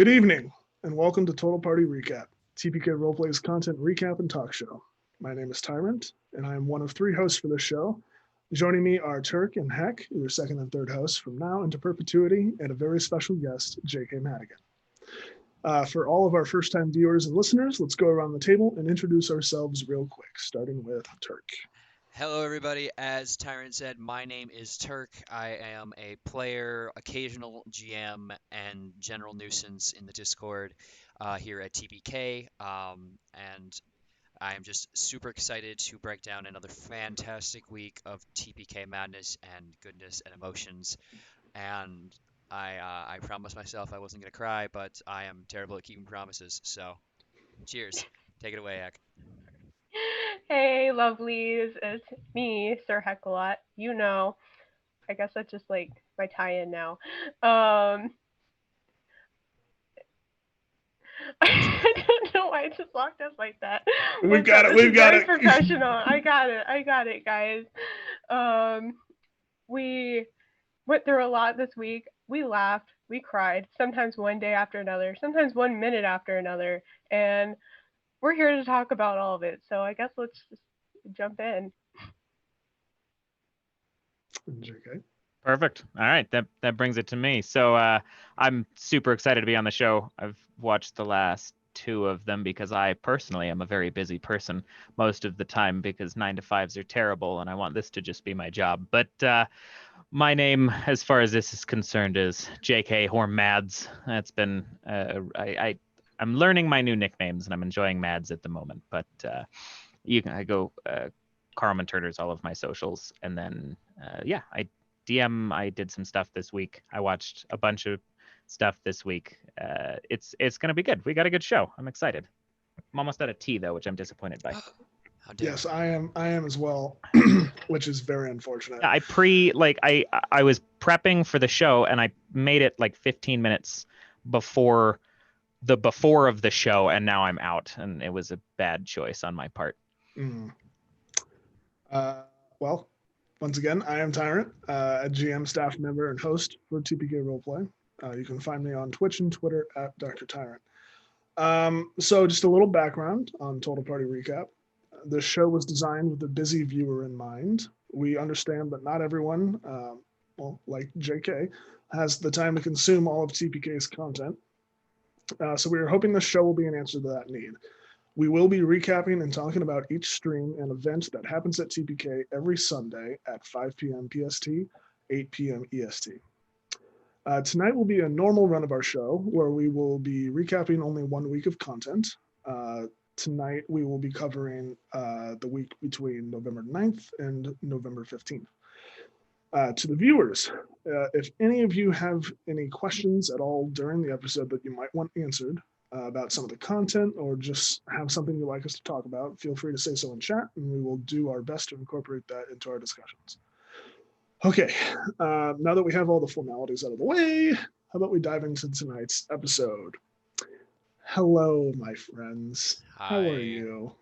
Good evening, and welcome to Total Party Recap, TPK Roleplay's content recap and talk show. My name is Tyrant, and I am one of three hosts for this show. Joining me are Turk and Heck, your second and third hosts from now into perpetuity, and a very special guest, JK Madigan. For all of our first-time viewers and listeners, let's go around the table and introduce ourselves real quick, starting with Turk. Hello, everybody. As Tyrant said, my name is Turk. I am a player, occasional GM, and general nuisance in the Discord here at TPK. And I am just super excited to break down another fantastic week of TPK madness and goodness and emotions. And I promised myself I wasn't going to cry, but I am terrible at keeping promises. So, cheers. Take it away, Ek. Hey, lovelies, it's me, Sir Heckalot. You know, I guess that's just like my tie-in now. I don't know why I just walked up like that. We've got it. We've got it. Professional. I got it, guys. We went through a lot this week. We laughed. We cried. Sometimes one day after another. Sometimes 1 minute after another. And we're here to talk about all of it. So I guess let's just jump in. JK. Perfect. All right, that brings it to me. So I'm super excited to be on the show. I've watched the last two of them because I personally am a very busy person most of the time because 9-to-5s are terrible and I want this to just be my job. But my name, as far as this is concerned, is JK or Mads. That's been I'm learning my new nicknames and I'm enjoying Mads at the moment. But I go Carmen Turner's all of my socials, and then I did some stuff this week. I watched a bunch of stuff this week. It's gonna be good. We got a good show. I'm excited. I'm almost out of tea though, which I'm disappointed by. Yes, I am as well, which is very unfortunate. I was prepping for the show and I made it like 15 minutes before of the show, and now I'm out, and it was a bad choice on my part. Well, once again, I am Tyrant, a GM, staff member, and host for TPK Roleplay. You can find me on Twitch and Twitter at Dr. Tyrant. So just a little background on Total Party Recap. This show was designed with a busy viewer in mind. We understand that not everyone, like JK, has the time to consume all of TPK's content. So we are hoping this show will be an answer to that need. We will be recapping and talking about each stream and event that happens at TPK every Sunday at 5 p.m. PST, 8 p.m. EST. Tonight will be a normal run of our show where we will be recapping only 1 week of content. Tonight we will be covering the week between November 9th and November 15th. To the viewers, if any of you have any questions at all during the episode that you might want answered, about some of the content or just have something you'd like us to talk about, feel free to say so in chat and we will do our best to incorporate that into our discussions. Okay, now that we have all the formalities out of the way, how about we dive into tonight's episode? Hello, my friends. Hi. How are you?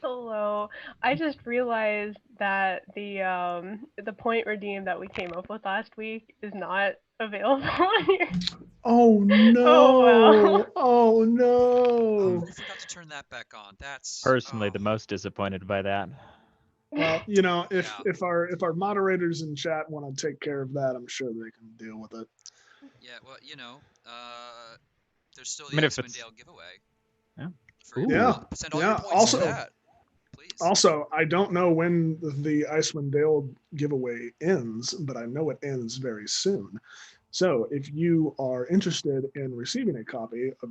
Hello. I just realized that the point redeem that we came up with last week is not available on here. Oh no! Oh, wow. Oh no! I forgot to turn that back on. That's Personally the most disappointed by that. Well, if our moderators in chat want to take care of that, I'm sure they can deal with it. Yeah, well, there's still the Icewind Dale giveaway. Yeah. Send all your points to that, please. Also, I don't know when the Icewind Dale giveaway ends, but I know it ends very soon. So if you are interested in receiving a copy of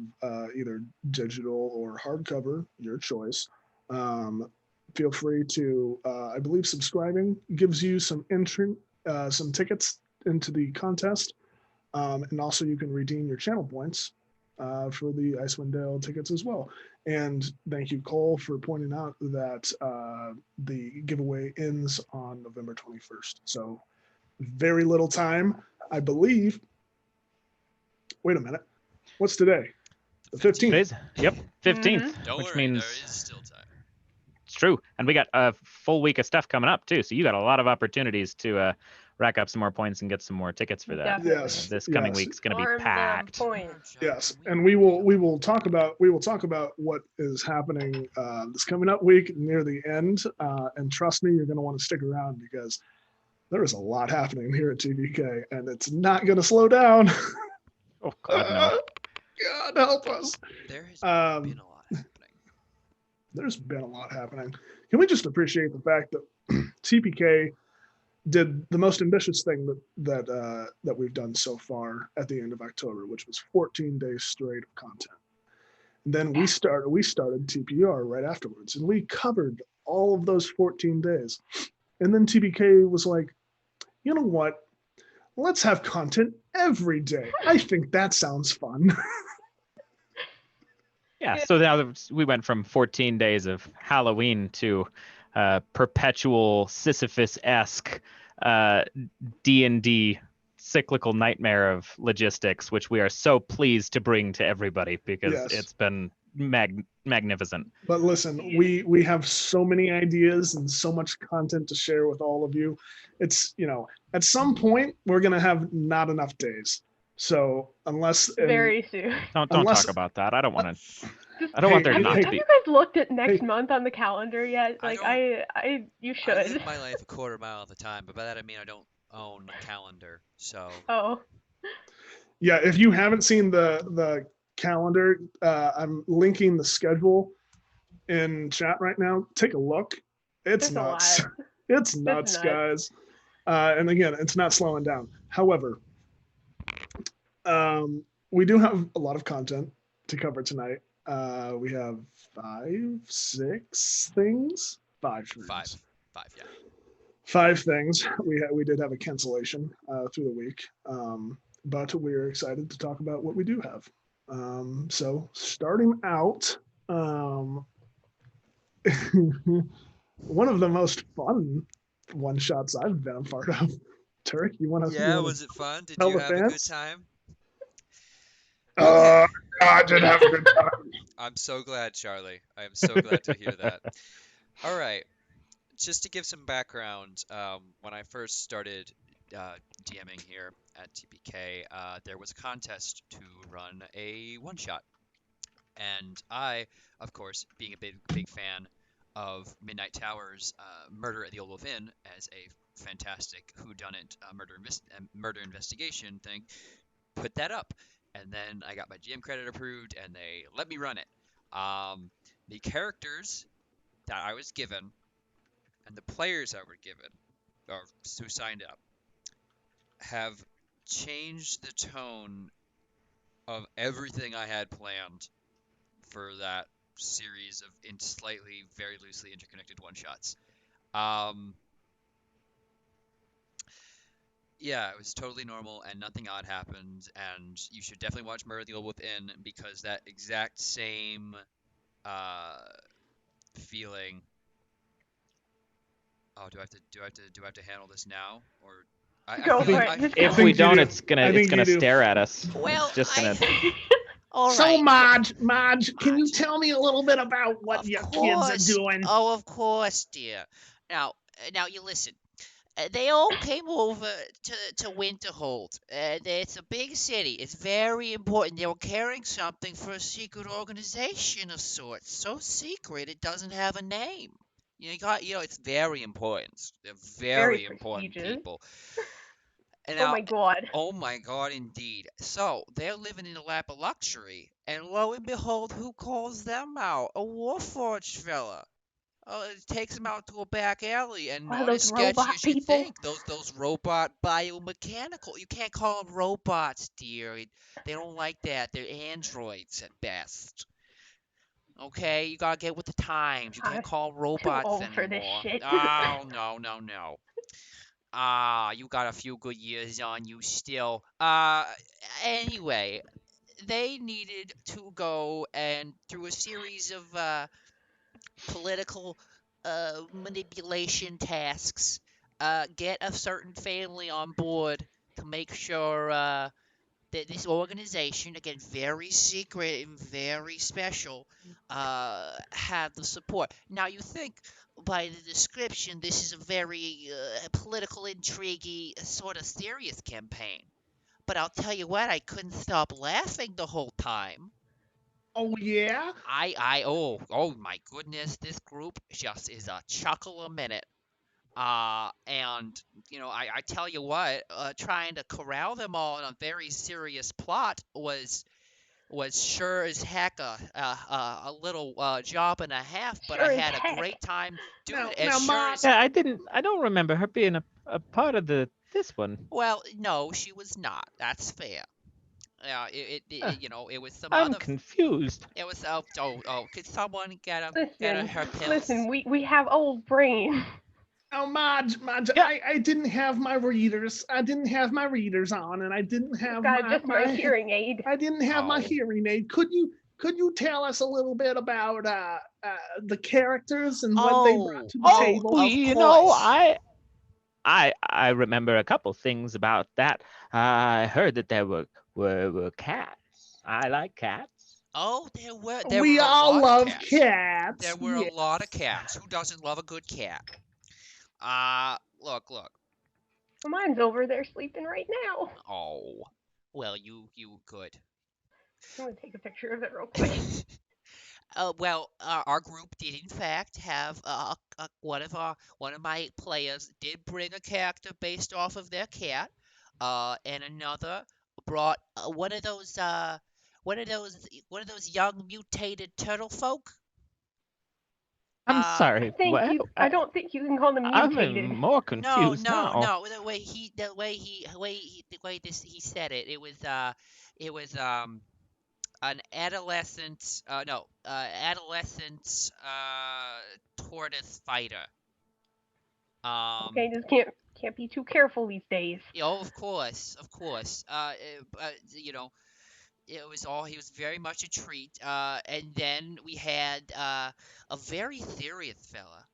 either digital or hardcover, your choice, feel free to, I believe subscribing gives you some tickets into the contest. And also you can redeem your channel points for the Icewind Dale tickets as well. And thank you, Cole, for pointing out that the giveaway ends on November 21st. So very little time, I believe. Wait a minute. What's today? The 15th. Yep, 15th, Don't which worry, means there is still time. it's true. And we got a full week of stuff coming up too. So you got a lot of opportunities to rack up some more points and get some more tickets for that. Definitely. Yes. This coming yes. week's going to be Farm them packed. points. Yes, and we will talk about what is happening this coming up week near the end. And trust me, you're going to want to stick around because there is a lot happening here at TBK, and it's not going to slow down. Oh God, no. God help us. There has Um, been a lot happening. There's been a lot happening. Can we just appreciate the fact that TPK did the most ambitious thing that we've done so far at the end of October, which was 14 days straight of content. And then we started TPR right afterwards, and we covered all of those 14 days. And then TPK was like, you know what? Let's have content every day. I think that sounds fun. Yeah, so now we went from 14 days of Halloween to perpetual Sisyphus-esque D&D cyclical nightmare of logistics, which we are so pleased to bring to everybody because Yes. it's been magnificent. But listen, we have so many ideas and so much content to share with all of you. It's, at some point we're going to have not enough days. So unless Very soon. Don't Unless- talk about that. I don't want there Have not you to be. guys looked at next Hey. month on the calendar yet? I Like don't- you I should. live my life a quarter mile at a time, but by that I mean I don't own a calendar. So Oh, yeah, if you haven't seen the calendar, I'm linking the schedule in chat right now. Take a look. It's there's a nuts. lot. It's nuts, guys. And again, it's not slowing down. However, we do have a lot of content to cover tonight. We have 5, 6 things. 5 things. five, yeah. 5 things. We did have a cancellation through the week, but we're excited to talk about what we do have. So starting out, one of the most fun one shots I've been a part of. Turk, you want to? Yeah, was it fun? Did tell you the have a good fans? time? I did have a good time. I'm so glad, Charlie. I am so glad to hear that. All right. Just to give some background, when I first started DMing here at TPK, there was a contest to run a one-shot. And I, of course, being a big fan of Midnight Tower's Murder at the Old Wolf Inn as a fantastic whodunit murder investigation thing, put that up. And then I got my GM credit approved, and they let me run it. The characters that I was given and the players that were given, or who signed up, have changed the tone of everything I had planned for that series of slightly, very loosely interconnected one-shots. Yeah, it was totally normal and nothing odd happened, and you should definitely watch Murder at the Old Wolf Inn because that exact same feeling. Oh, do I have to handle this now, or Go feel for like it. If think we you don't, do. it's I think gonna you do. stare at us. Well, It's just gonna. All So right. Marge, can you tell me a little bit about what Of your course. kids are doing? Oh, of course, dear. Now you listen. They all came over to Winterhold. It's a big city. It's very important. They were carrying something for a secret organization of sorts. So secret it doesn't have a name. It's very important. They're very important prestigious. people. And Oh now, my god. oh my God, indeed. So they're living in a lap of luxury, and lo and behold, who calls them out? A Warforged fella. Oh, it takes them out to a back alley, and Wow, not those as sketchy robot as you people. think. Those robot biomechanical. You can't call them robots, dear. They don't like that. They're androids at best. Okay, you gotta get with the times. You can't I'm call them robots old anymore. for this shit. Oh no. You got a few good years on you still. Anyway, they needed to go and through a series of political manipulation tasks, get a certain family on board to make sure that this organization, again, very secret and very special, had the support. Now, you think, by the description, this is a very political, intriguey, sort of serious campaign. But I'll tell you what, I couldn't stop laughing the whole time. Oh yeah. Oh my goodness, this group just is a chuckle a minute. And I tell you what, trying to corral them all in a very serious plot was sure as heck a little job and a half, but I Sure as had a heck. great time doing it. Now, As sure Ma, as Yeah, I don't remember her being a part of this one. well, no, she was not. That's fair. Uh, It was some I'm other. confused. It was could someone get Listen, her pills? listen, we have old brains. oh Marge, Yeah. I didn't have my readers. I didn't have my readers on, and I didn't have Got just my hearing aid. I didn't have my Oh. hearing aid. Could you tell us a little bit about the characters and what they brought to the Oh, table? of You know, course. I remember a couple things about that. I heard that there were cats. I like cats. Oh, there We were a all lot love of cats. cats. There were Yeah. a lot of cats. Who doesn't love a good cat? Look. Mine's over there sleeping right now. Oh, well, you good. I'm gonna take a picture of it real quick. Well, our group did in fact have one of my players did bring a character based off of their cat, and another brought one of those young mutated turtle folk. I'm sorry. What? I don't think you can call them I'm mutated. more confused now. No. The way he said it, it was an adolescent tortoise fighter. Okay, just can't be too careful these days. Oh, of course. He was very much a treat. And then we had a very serious fella.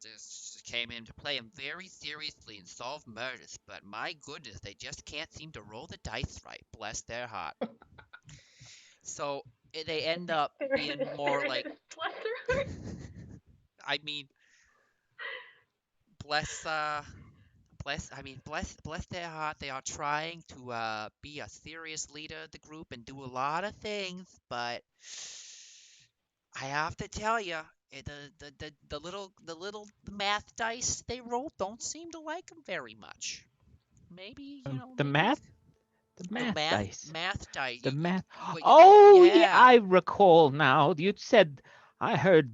Just came in to play him very seriously and solve murders. But my goodness, they just can't seem to roll the dice right. Bless their heart. So they end up being more like. I mean, bless their heart. They are trying to be a serious leader of the group and do a lot of things, but I have to tell you, the little math dice they roll don't seem to like them very much. Maybe The maybe math the dice. math dice. The math. Well, Oh, yeah, yeah. I recall now. You said I heard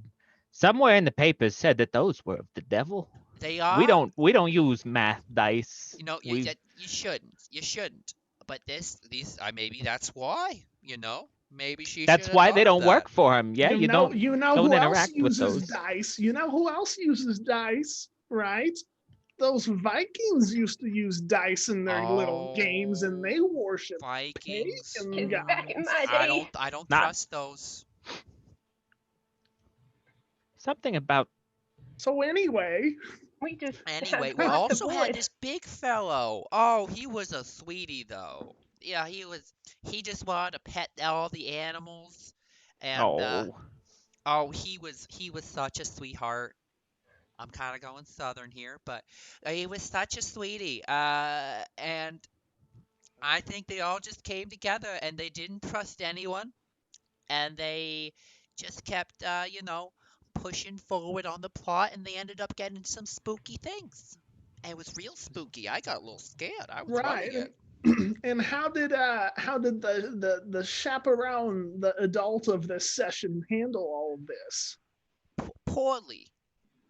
somewhere in the papers said that those were of the devil. They are. We don't use math dice. You shouldn't. But maybe that's why. Maybe she. That's should have why they thought of don't that. work for him. Yeah, you know don't who else interact with uses those. dice? You know who else uses dice, right? Those Vikings used to use dice in their little games, and they worship Vikings. pagan gods. Back in my day. I don't Not- trust those. Something about So anyway, Anyway, we dodged the also had bullet. this big fellow. Oh, he was a sweetie though. Yeah, he was. He just wanted to pet all the animals, and he was such a sweetheart. I'm kind of going southern here, but he was such a sweetie. And I think they all just came together and they didn't trust anyone, and they just kept, pushing forward on the plot, and they ended up getting some spooky things. And it was real spooky. I got a little scared. I was right. running it. And how did the chaperone, the adult of this session, handle all of this? Poorly.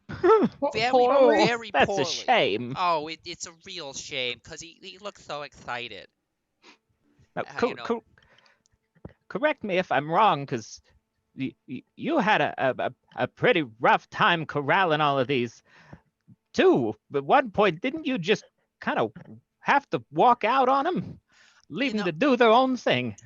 Very, Poorly? very that's poorly. a shame. Oh, it's a real shame because he looked so excited. Now, correct me if I'm wrong, because you had a pretty rough time corralling all of these too. At one point, didn't you just kind of have to walk out on them, leave them to do their own thing?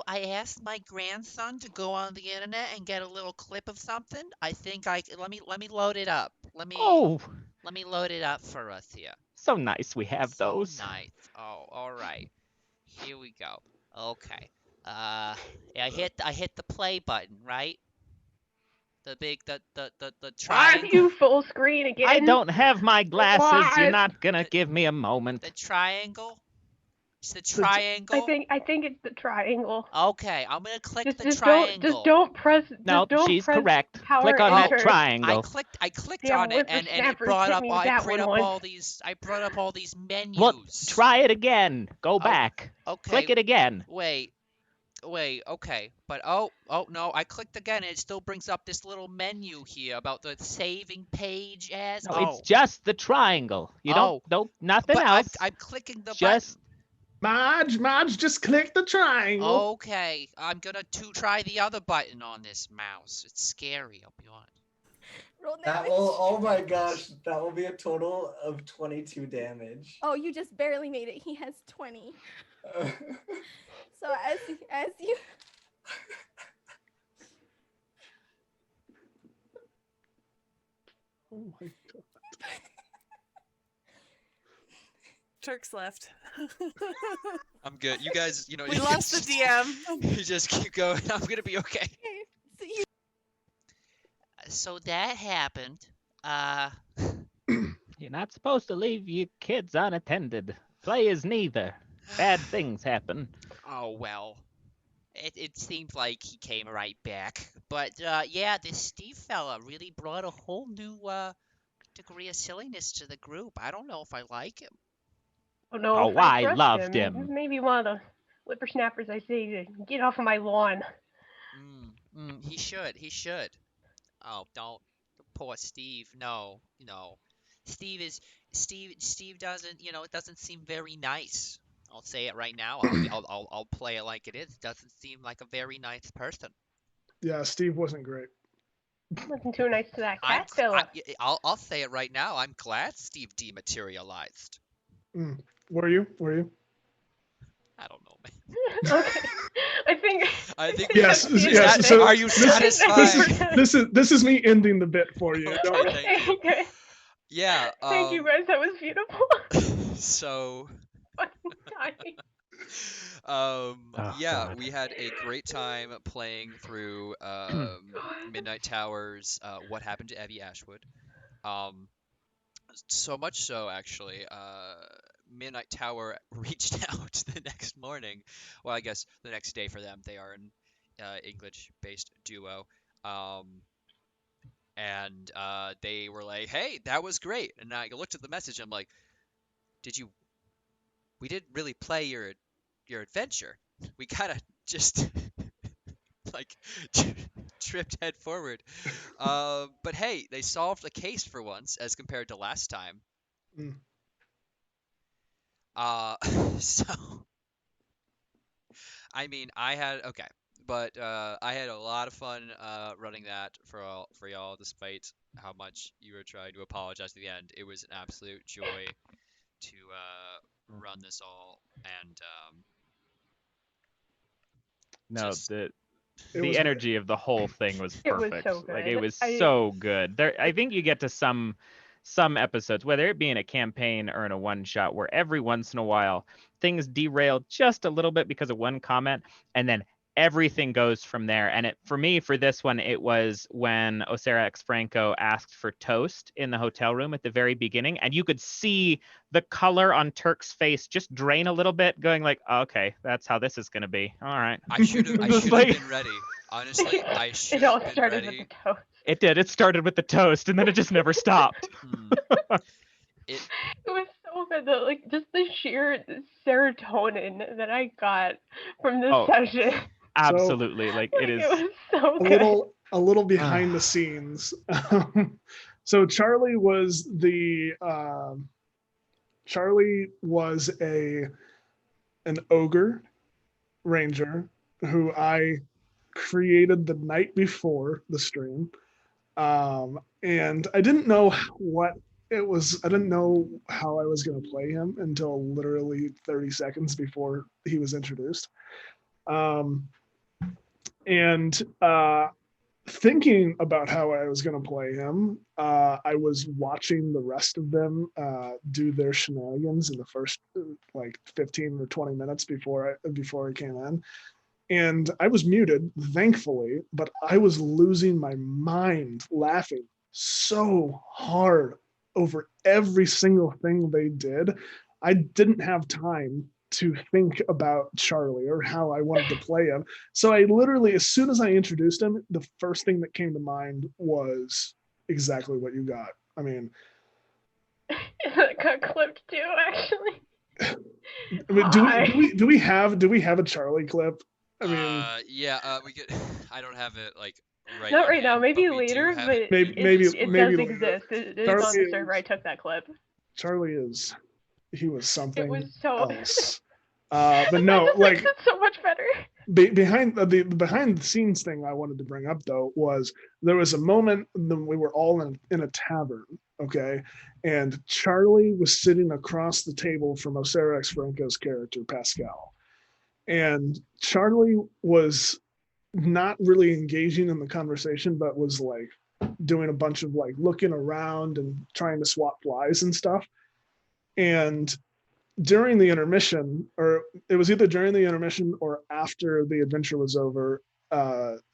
I asked my grandson to go on the internet and get a little clip of something. I think let me load it up. Let me load it up for us here. So nice we have those. So nice. Oh, all right. Here we go. Okay. I hit the play button, right? The big, the Why triangle. are you full screen again? I don't have my glasses. You're What? not gonna give me a moment. The triangle. It's the The triangle. I think it's the triangle. Okay, I'm gonna click the Just triangle. don't press. No, just don't she's press correct. Power Click on that enter. triangle. I clicked Damn on it and it whippersnappers brought hit up me with that one once. I brought up all these menus. Look, try it again. Go Oh, back. Okay. Click it again. Wait, okay. But oh no, I clicked again and it still brings up this little menu here about the saving page as No, it's just the triangle. You don't nothing but else. I'm clicking the Just Marge, just click the button. triangle. Okay, I'm gonna try the other button on this mouse. It's scary, I'll be honest. Roll That damage. will, oh my gosh, that will be a total of 22 damage. Oh, you just barely made it. He has 20. So as you Oh my god. Turk's left. I'm good. You guys, you know, We you lost the DM. You just keep going. I'm gonna be okay. so you So that happened. you're not supposed to leave your kids unattended. Play is neither. Bad things happen. Oh well. It seemed like he came right back. But yeah, this Steve fella really brought a whole new degree of silliness to the group. I don't know if I like him. Oh no, Oh, if I I trust loved He's him. maybe one of those whippersnappers I say to get off of my lawn. He should. Oh, don't. Poor Steve. No. Steve doesn't, it doesn't seem very nice. I'll say it right now. I'll play it like it is. Doesn't seem like a very nice person. Yeah, Steve wasn't great. Wasn't too nice to that cat fella. I'll say it right now. I'm glad Steve dematerialized. Were you? I don't know, man. Okay. I think Yes. that's the Yes. end. So Are you satisfied? this is me ending the bit for you. Don't worry. Thank you. Okay. Yeah. Thank you guys. That was beautiful. So. Dying. Yeah, God. we had a great time playing through Midnight Towers, What Happened to Evie Ashwood. So much so, actually, Midnight Tower reached out the next morning. Well, I guess the next day for them. They are an English-based duo. And they were like, hey, that was great. And I looked at the message, I'm like, we didn't really play your adventure. We kind of just like tripped head forward. But hey, they solved the case for once as compared to last time. So I mean, I had a lot of fun running that for y'all, despite how much you were trying to apologize at the end. It was an absolute joy to run this all, and No, just- the was energy of the whole thing was It was perfect. so Like good. it was so good. I think you get to some episodes, whether it be in a campaign or in a one shot, where every once in a while things derail just a little bit because of one comment, and then everything goes from there. And for this one, it was when Osera X Franco asked for toast in the hotel room at the very beginning, and you could see the color on Turk's face just drain a little bit, going like, oh, okay, that's how this is going to be. All right. I should have been ready. Honestly, I should It all have been started ready. with the toast. It did. It started with the toast, and then it just never stopped. It was so good though, like just the sheer serotonin that I got from this session. Absolutely, it is. It was so good. A little behind the scenes. So Charlie was an ogre ranger who I created the night before the stream, and I didn't know what it was. I didn't know how I was going to play him until literally 30 seconds before he was introduced. Thinking about how I was going to play him, I was watching the rest of them do their shenanigans in the first 15 or 20 minutes before I came in, And I was muted, thankfully, but I was losing my mind laughing so hard over every single thing they did. I didn't have time to think about Charlie or how I wanted to play him. So I literally, as soon as I introduced him, the first thing that came to mind was exactly what you got. I mean, it got clipped too, actually. I mean, do we have a Charlie clip? I mean, yeah, we get. I don't have it like right. Not in right now, hand, maybe but we do later, have but it. maybe it maybe does later. exist. It is Charlie on the server. I took that clip. Charlie he was something It was so. else. But no, that just like makes it so much better. behind the scenes thing I wanted to bring up though was there was a moment when we were all in a tavern, okay, and Charlie was sitting across the table from Osira Franco's character Pascal, and Charlie was not really engaging in the conversation, but was like doing a bunch of like looking around and trying to swat flies and stuff. And during the intermission, or it was either during the intermission or after the adventure was over,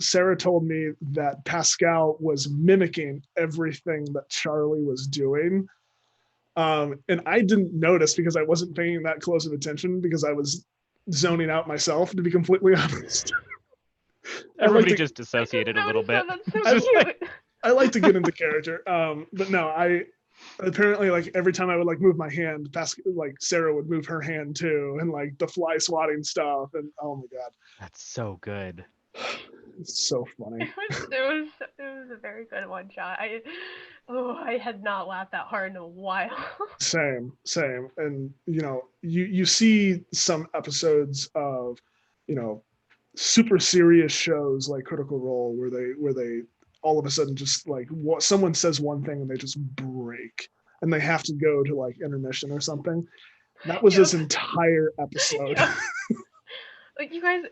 Sarah told me that Pascal was mimicking everything that Charlie was doing. And I didn't notice because I wasn't paying that close of attention because I was zoning out myself, to be completely honest. Everybody just dissociated a little bit. That's so cute. I like to get into character. But no, I apparently like every time I would like move my hand, like Sarah would move her hand too, and like the fly swatting stuff, and oh my god, that's so good. It's so funny. It was a very good one shot. I had not laughed that hard in a while. Same, and you see some episodes of super serious shows like Critical Role where they all of a sudden just like someone says one thing and they just break and they have to go to like intermission or something. That was this entire episode. Yeah. Like you guys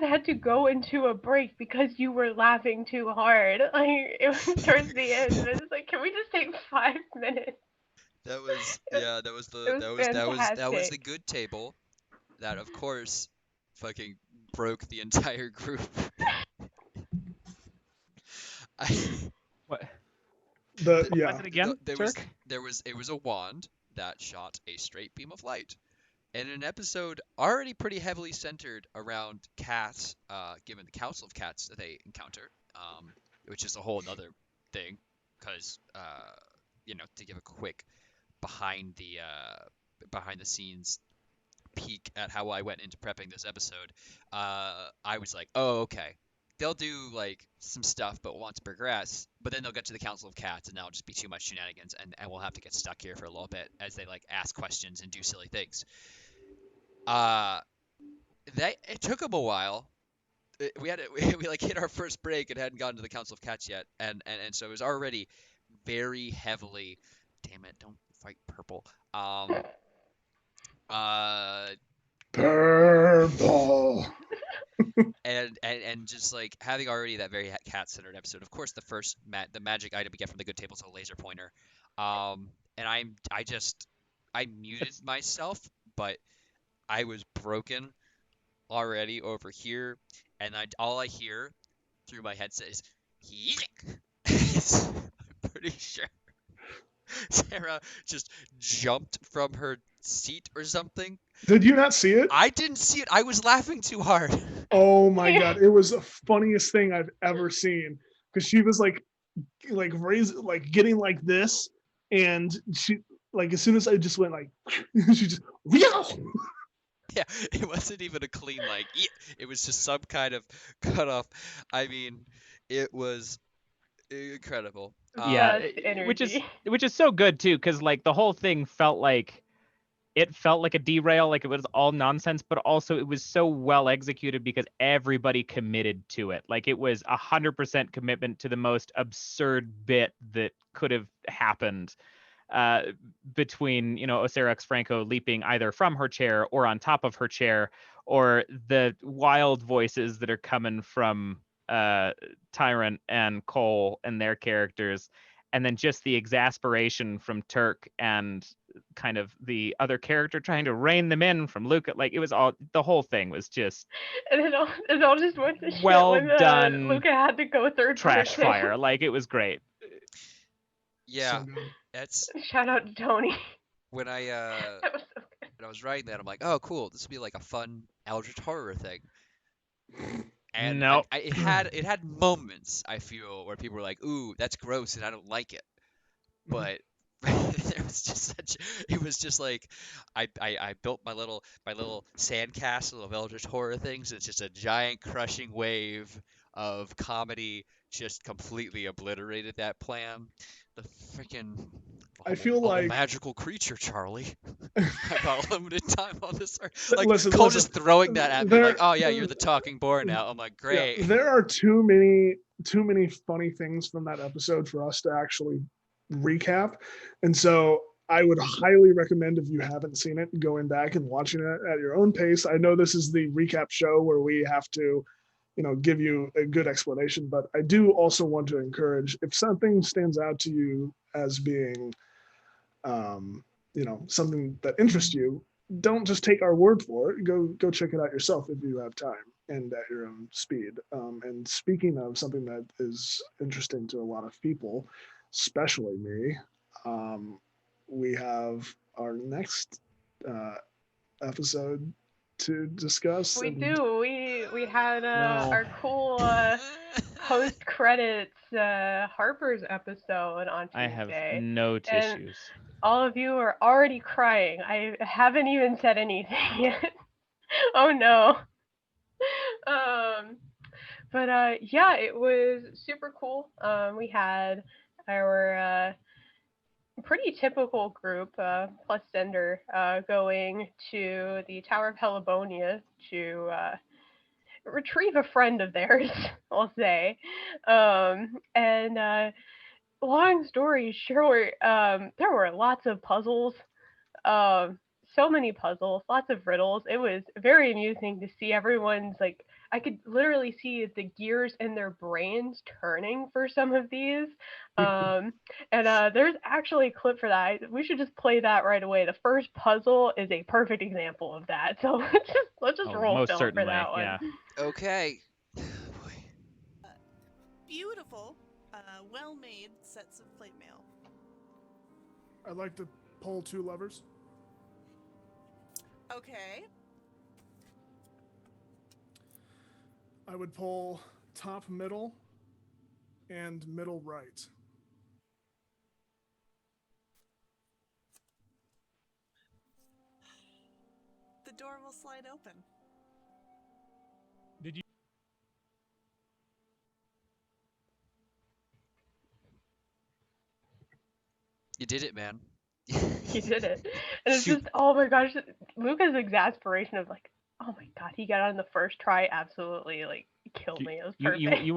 had to go into a break because you were laughing too hard. Like it was towards the end. And it's like, can we just take 5 minutes? That was a good table. That of course fucking broke the entire group. What? Was it again? It was a wand that shot a straight beam of light. In an episode already pretty heavily centered around cats, given the council of cats that they encounter, which is a whole other thing, because to give a quick behind the scenes peek at how I went into prepping this episode, I was like, oh, okay. They'll do like some stuff, but want to progress. But then they'll get to the Council of Cats, and that'll just be too much shenanigans, and we'll have to get stuck here for a little bit as they like ask questions and do silly things. It took them a while. We like hit our first break and hadn't gotten to the Council of Cats yet, and so it was already very heavily. Damn it! Don't fight purple. Purple. and just like having already that very cat-centered episode. Of course, the first the magic item we get from the good table is a laser pointer. And I muted myself, but I was broken already over here, and all I hear through my headset is I'm pretty sure Sarah just jumped from her seat or something. Did you not see it? I didn't see it. I was laughing too hard. Oh my god, it was the funniest thing I've ever seen because she was like raised, like getting like this, and she like as soon as I just went like she just Yeah, it wasn't even a clean like it was just some kind of cutoff. I mean, it was incredible. Yeah, which is so good too, because like the whole thing felt like a derail, like it was all nonsense, but also it was so well executed because everybody committed to it. Like it was 100% commitment to the most absurd bit that could have happened between Osira Franco leaping either from her chair or on top of her chair, or the wild voices that are coming from Tyrant and Cole and their characters, and then just the exasperation from Turk and kind of the other character trying to rein them in from Luca. Like it was all, the whole thing was just And it all just went to well shit when done Luca had to go third trash person. fire. Like it was great. Yeah, So good. that's Shout out to Tony. when I That was so good. when I was writing that, I'm like, oh, cool, this would be like a fun Eldritch horror thing. And Nope. it had moments, I feel, where people were like, ooh, that's gross, and I don't like it. But it was just like I built my little sandcastle of Eldritch horror things, and it's just a giant crushing wave of comedy just completely obliterated that plan. The freaking I feel like magical creature, Charlie. I've got limited time on this earth. Like listen, Cole just throwing that at me, like, oh yeah, you're the there- talking boar now. I'm like, great. Yeah, there are too many funny things from that episode for us to actually recap, and so I would highly recommend, if you haven't seen it, going back and watching it at your own pace. I know this is the recap show where we have to, give you a good explanation, but I do also want to encourage, if something stands out to you as being something that interests you, don't just take our word for it. Go check it out yourself if you have time and at your own speed. And speaking of something that is interesting to a lot of people, especially me, we have our next episode to discuss. We and- do. We had No. our cool post credits Harper's episode on Tuesday. I have no tissues. All of you are already crying. I haven't even said anything yet. Oh no. But yeah, it was super cool. We had our pretty typical group, plus Sender, going to the Tower of Hellibonia to retrieve a friend of theirs, I'll say. And long story short, there were lots of puzzles. So many puzzles, lots of riddles. It was very amusing to see everyone's, like, I could literally see the gears in their brains turning for some of these. And there's actually a clip for that. We should just play that right away. The first puzzle is a perfect example of that. So let's just roll most film certainly, for that one. yeah. Okay. Beautiful, well-made sets of plate mail. I'd like to pull 2 levers. Okay. I would pull top middle and middle right. The door will slide open. Did you? You did it, man. He did it. And it's just, oh my gosh, Luca's exasperation of like, oh my god, he got on the first try, absolutely like killed me. It was perfect. You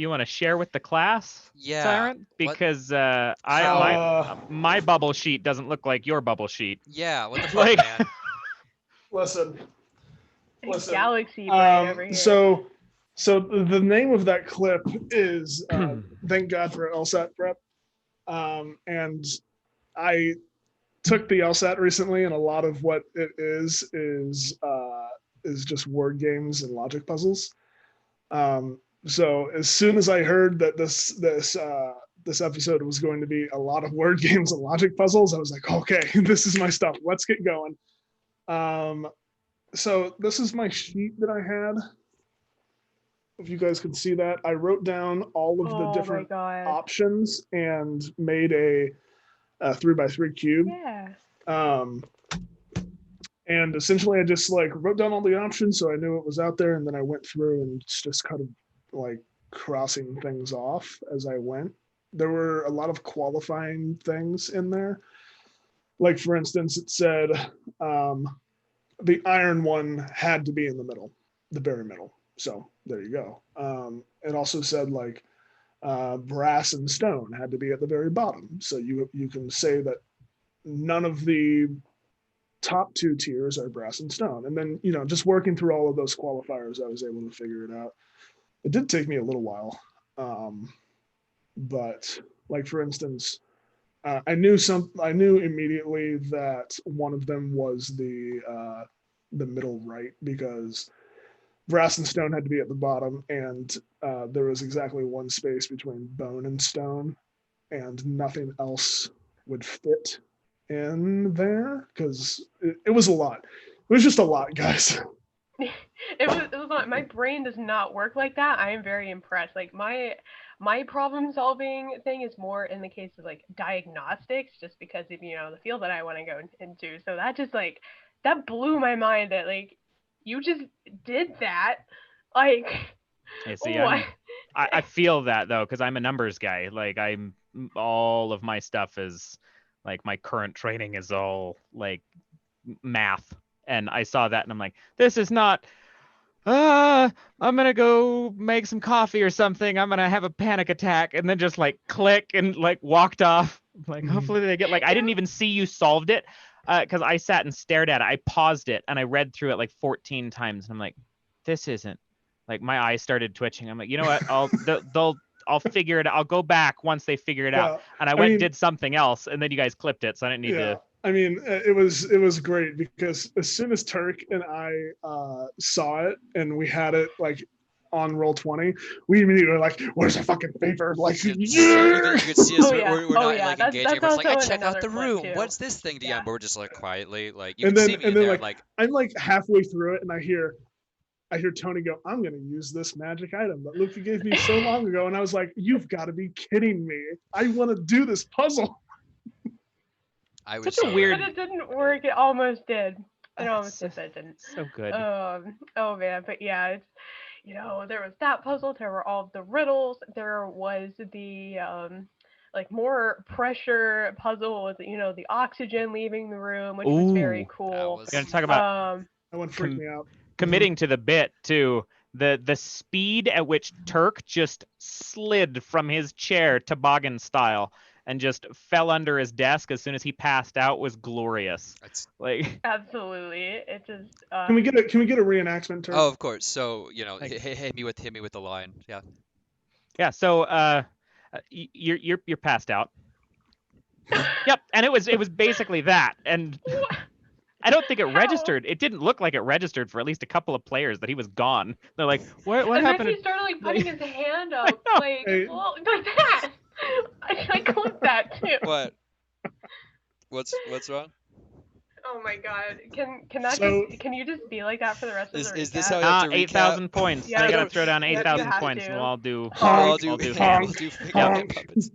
wanna share with the class, Yeah. Tyrant? Because my bubble sheet doesn't look like your bubble sheet. Yeah, what the fuck, Like- man? Listen. Galaxy brain over here. So the name of that clip is Thank God for LSAT Prep. And I took the LSAT recently, and a lot of what it is just word games and logic puzzles. So as soon as I heard that this episode was going to be a lot of word games and logic puzzles, I was like, okay, this is my stuff. Let's get going. So this is my sheet that I had. If you guys can see that, I wrote down all of the different options and made a 3x3 cube. Yeah. And essentially I just like wrote down all the options so I knew it was out there, and then I went through and just kind of like crossing things off as I went. There were a lot of qualifying things in there. Like for instance, it said the iron one had to be in the middle, the very middle. So there you go. It also said like brass and stone had to be at the very bottom. So you can say that none of the top 2 tiers are brass and stone. And then, just working through all of those qualifiers, I was able to figure it out. It did take me a little while. But like, for instance, I knew immediately that one of them was the middle right, because brass and stone had to be at the bottom, and there was exactly one space between bone and stone, and nothing else would fit in there because it was a lot. It was just a lot, guys. It was not, my brain does not work like that. I am very impressed. Like my problem solving thing is more in the case of like diagnostics, just because of the field that I want to go into. So that just like that blew my mind that like you just did that. Like I see. what? I feel that though, because I'm a numbers guy. Like all of my stuff is like my current training is all like math, and I saw that and I'm like, this is not. I'm gonna go make some coffee or something. I'm gonna have a panic attack, and then just like click and like walked off. Like hopefully they get like I didn't even see you solved it, because I sat and stared at it. I paused it and I read through it like 14 times, and I'm like, this isn't. Like my eyes started twitching. I'm like, you know what? I'll figure it out. I'll go back once they figure it out. And I went and did something else, and then you guys clipped it, so I didn't need to. I mean, it was great because as soon as Turk and I saw it and we had it like on Roll20, we immediately were like, "Where's the fucking paper?" Like, you could see us. We're not like That's engaging. We're just like, also check out the another room. clip, too. What's this thing, DM? Yeah. But we're just like quietly, like you and can then see me and in then there, like I'm like halfway through it and I hear Tony go, "I'm gonna use this magic item that Luca gave me so long ago," and I was like, "You've got to be kidding me! I want to do this puzzle." I was Such a weird. But it didn't work. It almost did. It almost did, but it didn't. So good. Oh man, but yeah, it's there was that puzzle. There were all of the riddles. There was the like more pressure puzzle with the oxygen leaving the room, which was very cool. Was... Gonna talk about that one freaked me out. Committing to the bit too. The speed at which Turk just slid from his chair toboggan style and just fell under his desk as soon as he passed out was glorious. That's like absolutely. It just Can we get a reenactment, Turk? Oh, of course. So hit me with the line. Yeah. Yeah. So you're passed out. Yep. And it was basically that. And I don't think it registered. It didn't look like it registered for at least a couple of players that he was gone. They're like, what and happened? And then he started like putting his hand up, like that. I clipped that too. What? What's wrong? Oh my god! Can you just be like that for the rest of the recap? Is this how you have to 8,000 points. Yeah, I gotta throw down 8,000 points, to. and I'll do. I'll do puppets.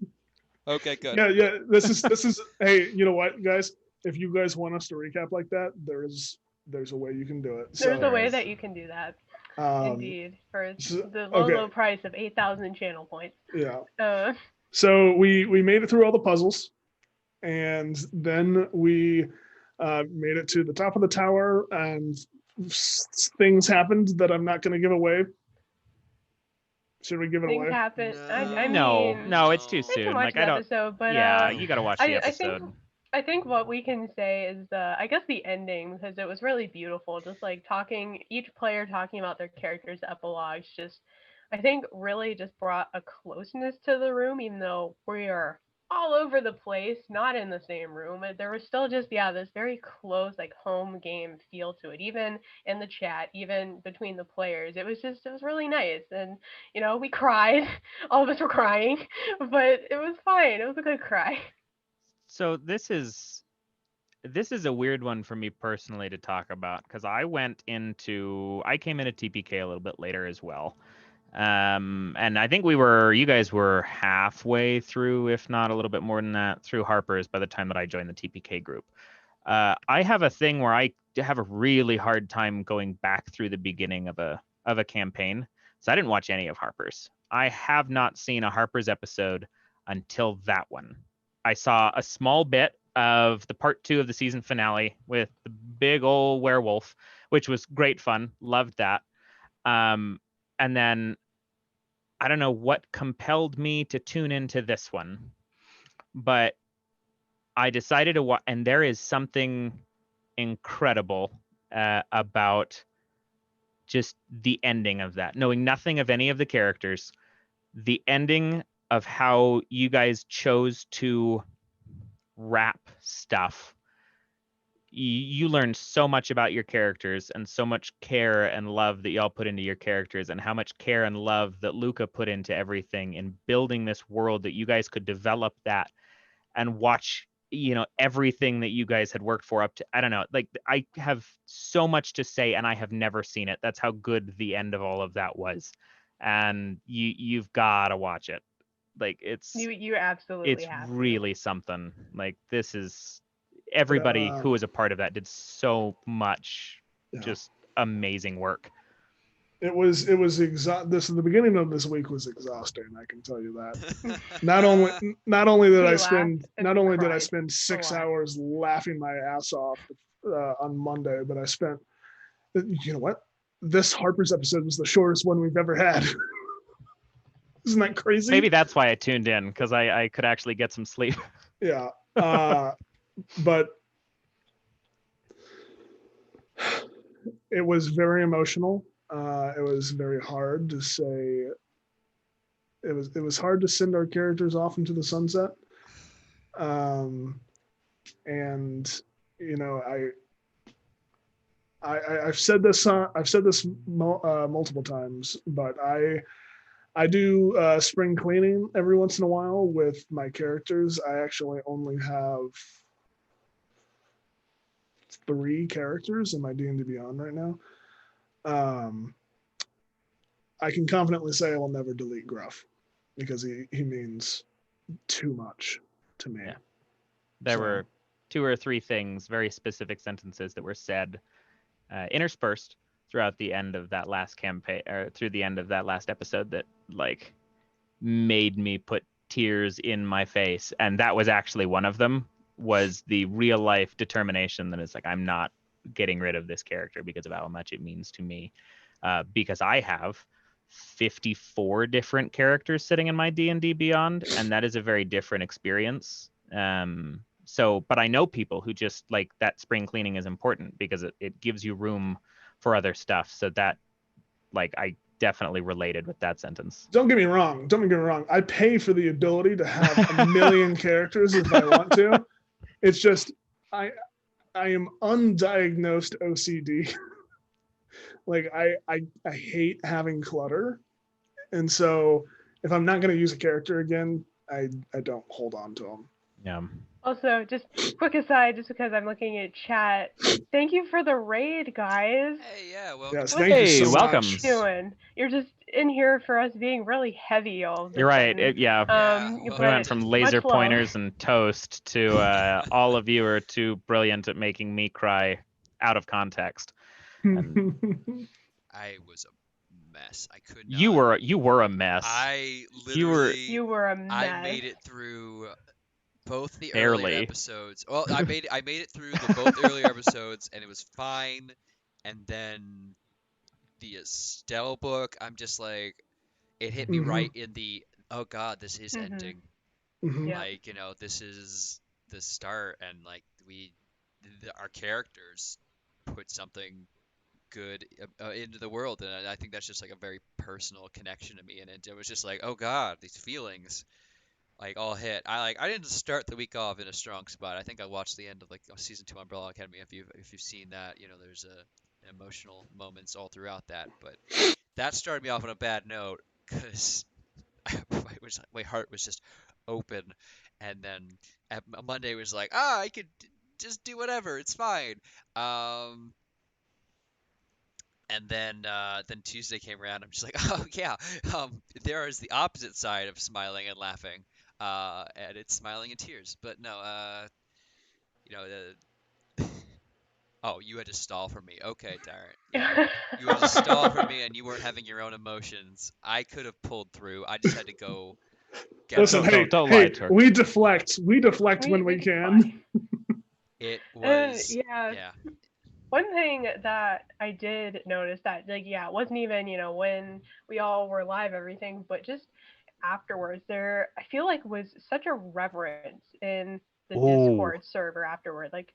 Okay, good. Yeah. This is. Hey, you know what, guys? If you guys want us to recap like that, there's a way you can do it. There's a way that you can do that. Indeed, for the low price of 8,000 channel points. Yeah. So we made it through all the puzzles, and then we made it to the top of the tower, and things happened that I'm not going to give away. Should we give it away? Things happen. I mean, no, it's too soon. Like I don't. Episode, but you got to watch the episode. I think what we can say is I guess the ending, because it was really beautiful. Just like each player talking about their character's epilogues, just I think really just brought a closeness to the room, even though we are all over the place, not in the same room. There was still just this very close like home game feel to it, even in the chat, even between the players. It was really nice, and we cried. All of us were crying, but it was fine. It was a good cry. So this is a weird one for me personally to talk about, because I came into TPK a little bit later as well. And I think you guys were halfway through, if not a little bit more than that, through Harper's by the time that I joined the TPK group. I have a thing where I have a really hard time going back through the beginning of a campaign. So I didn't watch any of Harper's. I have not seen a Harper's episode until that one. I saw a small bit of the part 2 of the season finale with the big old werewolf, which was great fun. Loved that. And then I don't know what compelled me to tune into this one, but I decided to watch, and there is something incredible about just the ending of that. Knowing nothing of any of the characters, the ending of how you guys chose to wrap stuff, you learn so much about your characters and so much care and love that y'all put into your characters, and how much care and love that Luca put into everything in building this world, that you guys could develop that and watch, everything that you guys had worked for up to, I don't know, like I have so much to say and I have never seen it. That's how good the end of all of that was. And you've got to watch it. Like you absolutely have to. Really something. Like this is everybody who was a part of that did so much just amazing work. It was the beginning of this week was exhausting, I can tell you that. not only did I spend 6 hours laughing my ass off on Monday, but I spent, you know what? This Harper's episode was the shortest one we've ever had. Isn't that crazy? Maybe that's why I tuned in, because I could actually get some sleep. Yeah. But it was very emotional. It was very hard to say. It was hard to send our characters off into the sunset. And I've said this multiple times, but I do spring cleaning every once in a while with my characters. I actually only have 3 characters in my D&D Beyond right now. I can confidently say I will never delete Gruff, because he means too much to me. Yeah. There were 2 or 3 things, very specific sentences that were said, interspersed throughout the end of that last campaign, or through the end of that last episode, that like made me put tears in my face. And that was actually one of them, was the real life determination that is like, I'm not getting rid of this character because of how much it means to me. Because I have 54 different characters sitting in my D&D Beyond, and that is a very different experience. But I know people who just like that spring cleaning is important because it gives you room for other stuff. So that, like, I definitely related with that sentence. Don't get me wrong. I pay for the ability to have a million characters if I want to. It's just I am undiagnosed OCD. Like I hate having clutter, and so if I'm not going to use a character again, I don't hold on to them. Yeah. Also, just quick aside, just because I'm looking at chat, thank you for the raid, guys. Hey, yeah, welcome. Yes, thank you so welcome. much. Doing? You're just in here for us being really heavy all of the You're right. sudden. We went from laser pointers and toast to all of you are too brilliant at making me cry out of context. I was a mess. I could not. You were a mess. I literally. You were a mess. I made it through both the earlier episodes. Well, I made it through both earlier episodes, and it was fine. And then the Estelle book, I'm just like, it hit me right in the, oh god, this is ending. Yeah. Like, this is the start, and like our characters put something good into the world, and I think that's just like a very personal connection to me, and it was just like, oh god, these feelings like all hit. I didn't start the week off in a strong spot. I think I watched the end of like season 2 Umbrella Academy. If you've seen that, there's emotional moments all throughout that, but that started me off on a bad note because my heart was just open, and then Monday was like, I could just do whatever, it's fine. And then Tuesday came around. I'm just like, oh yeah, there is the opposite side of smiling and laughing, and it's smiling and tears. But no, oh, you had to stall for me. Okay, Tyrant. Yeah. You had to stall for me, and you weren't having your own emotions. I could have pulled through. I just had to go. Listen, don't lie, Turk. We deflect when we can. It was yeah. One thing that I did notice that, like, it wasn't even, when we all were live, everything, but just afterwards, I feel like was such a reverence in the Discord server afterward. Like,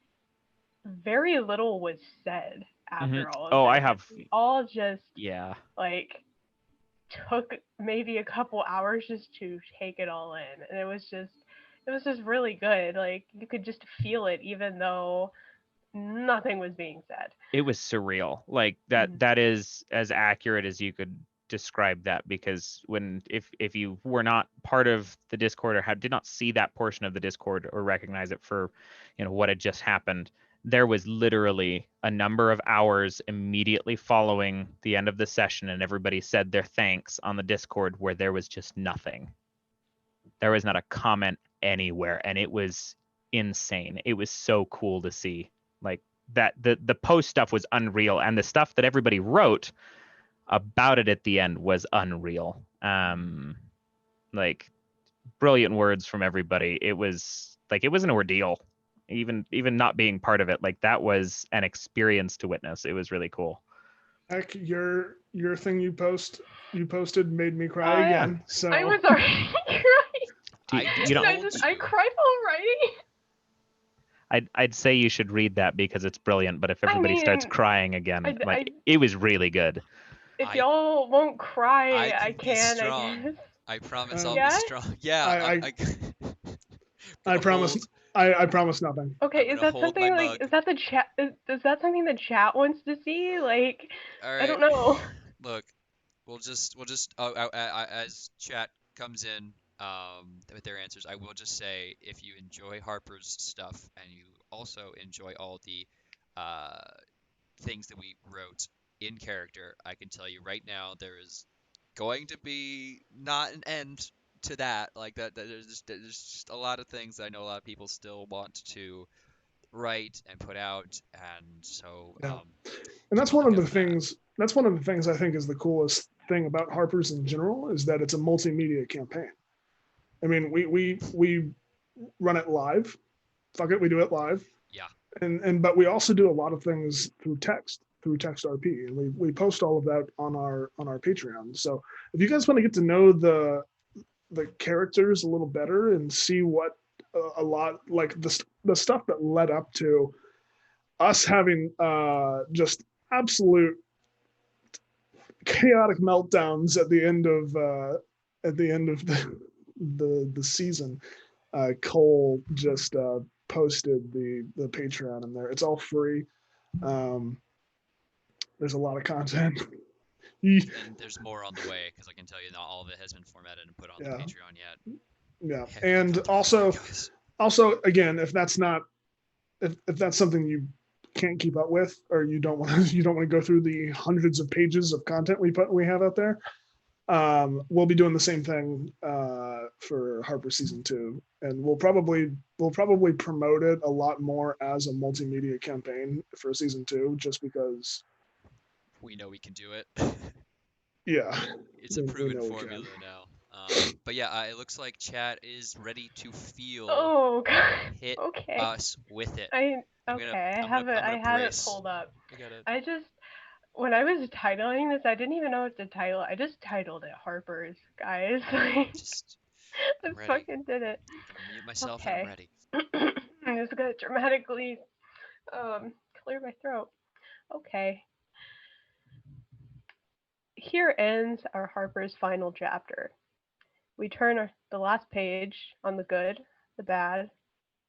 very little was said after all of this. I have. We all just, like, took maybe a couple hours just to take it all in. And it was just, It was just really good. Like you could just feel it, even though nothing was being said. It was surreal. Like that is as accurate as you could describe that, because if you were not part of the Discord or did not see that portion of the Discord or recognize it for what had just happened, there was literally a number of hours immediately following the end of the session, and everybody said their thanks on the Discord where there was just nothing. There was not a comment anywhere, and it was insane. It was so cool to see. Like that the post stuff was unreal, and the stuff that everybody wrote about it at the end was unreal. Like brilliant words from everybody. It was an ordeal. Even not being part of it, like that was an experience to witness. It was really cool. Heck, your thing you posted made me cry again. So I was already crying. I cried already. I'd say you should read that because it's brilliant, but if everybody starts crying again, it was really good. If y'all won't cry, I can. I promise I'll be strong. Yeah. I promise. I promise nothing. Okay, is that something like? Is that the chat? Is that something the chat wants to see? Like, right. I don't know. Look, we'll just as chat comes in with their answers, I will just say, if you enjoy Harper's stuff and you also enjoy all the things that we wrote in character, I can tell you right now there is going to be not an end to that. Like that there's just a lot of things that I know a lot of people still want to write and put out, and so and that's one of the things. That's one of the things I think is the coolest thing about Harper's in general, is that it's a multimedia campaign. I mean, we run it live. Fuck it, we do it live. Yeah. But we also do a lot of things through text RP, and we post all of that on our Patreon. So if you guys want to get to know the characters a little better and see what a lot like the stuff that led up to us having just absolute chaotic meltdowns at the end of the season, Cole just posted the Patreon in there. It's all free. There's a lot of content. And there's more on the way, because I can tell you not all of it has been formatted and put on the Patreon yet. Yeah, and also again, if that's something you can't keep up with, or you don't want to go through the hundreds of pages of content we have out there, we'll be doing the same thing for Harper season 2, and we'll probably promote it a lot more as a multimedia campaign for season 2, just because we know we can do it. Yeah, it's a proven formula now. But yeah, it looks like chat is ready to feel. Oh, God. Hit okay. us with it. I have it pulled up. When I was titling this, I didn't even know what to title. I just titled it Harper's, guys. I fucking did it. I'm gonna mute myself and I'm ready. I'm just gonna dramatically clear my throat. Okay. Here ends our Harper's final chapter. We turn the last page on the good, the bad,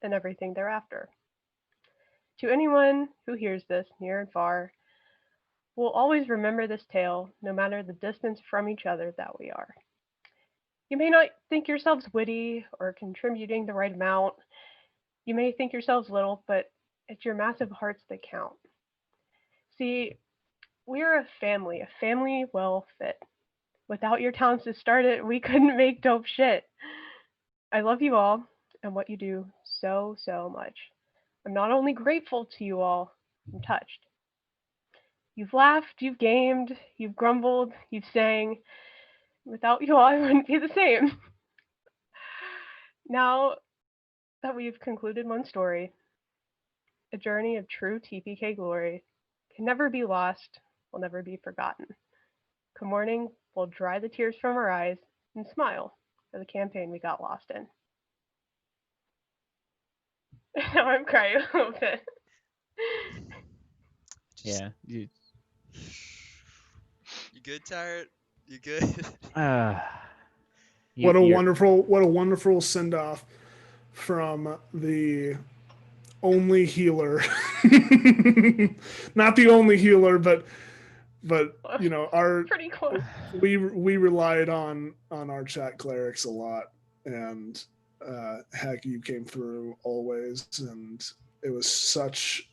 and everything thereafter. To anyone who hears this, near and far, we'll always remember this tale, no matter the distance from each other that we are. You may not think yourselves witty or contributing the right amount. You may think yourselves little, but it's your massive hearts that count. See, we're a family well fit. Without your talents to start it, we couldn't make dope shit. I love you all and what you do so, so much. I'm not only grateful to you all, I'm touched. You've laughed, you've gamed, you've grumbled, you've sang. Without you all, I wouldn't be the same. Now that we've concluded one story, a journey of true TPK glory can never be lost, will never be forgotten. Come morning, we'll dry the tears from our eyes and smile for the campaign we got lost in. Now I'm crying a little bit. Yeah. You good, Tyrant? You good? What a wonderful send off from the only healer, not the only healer, but you know, Pretty close. we relied on our chat clerics a lot, and heck, you came through always, and it was such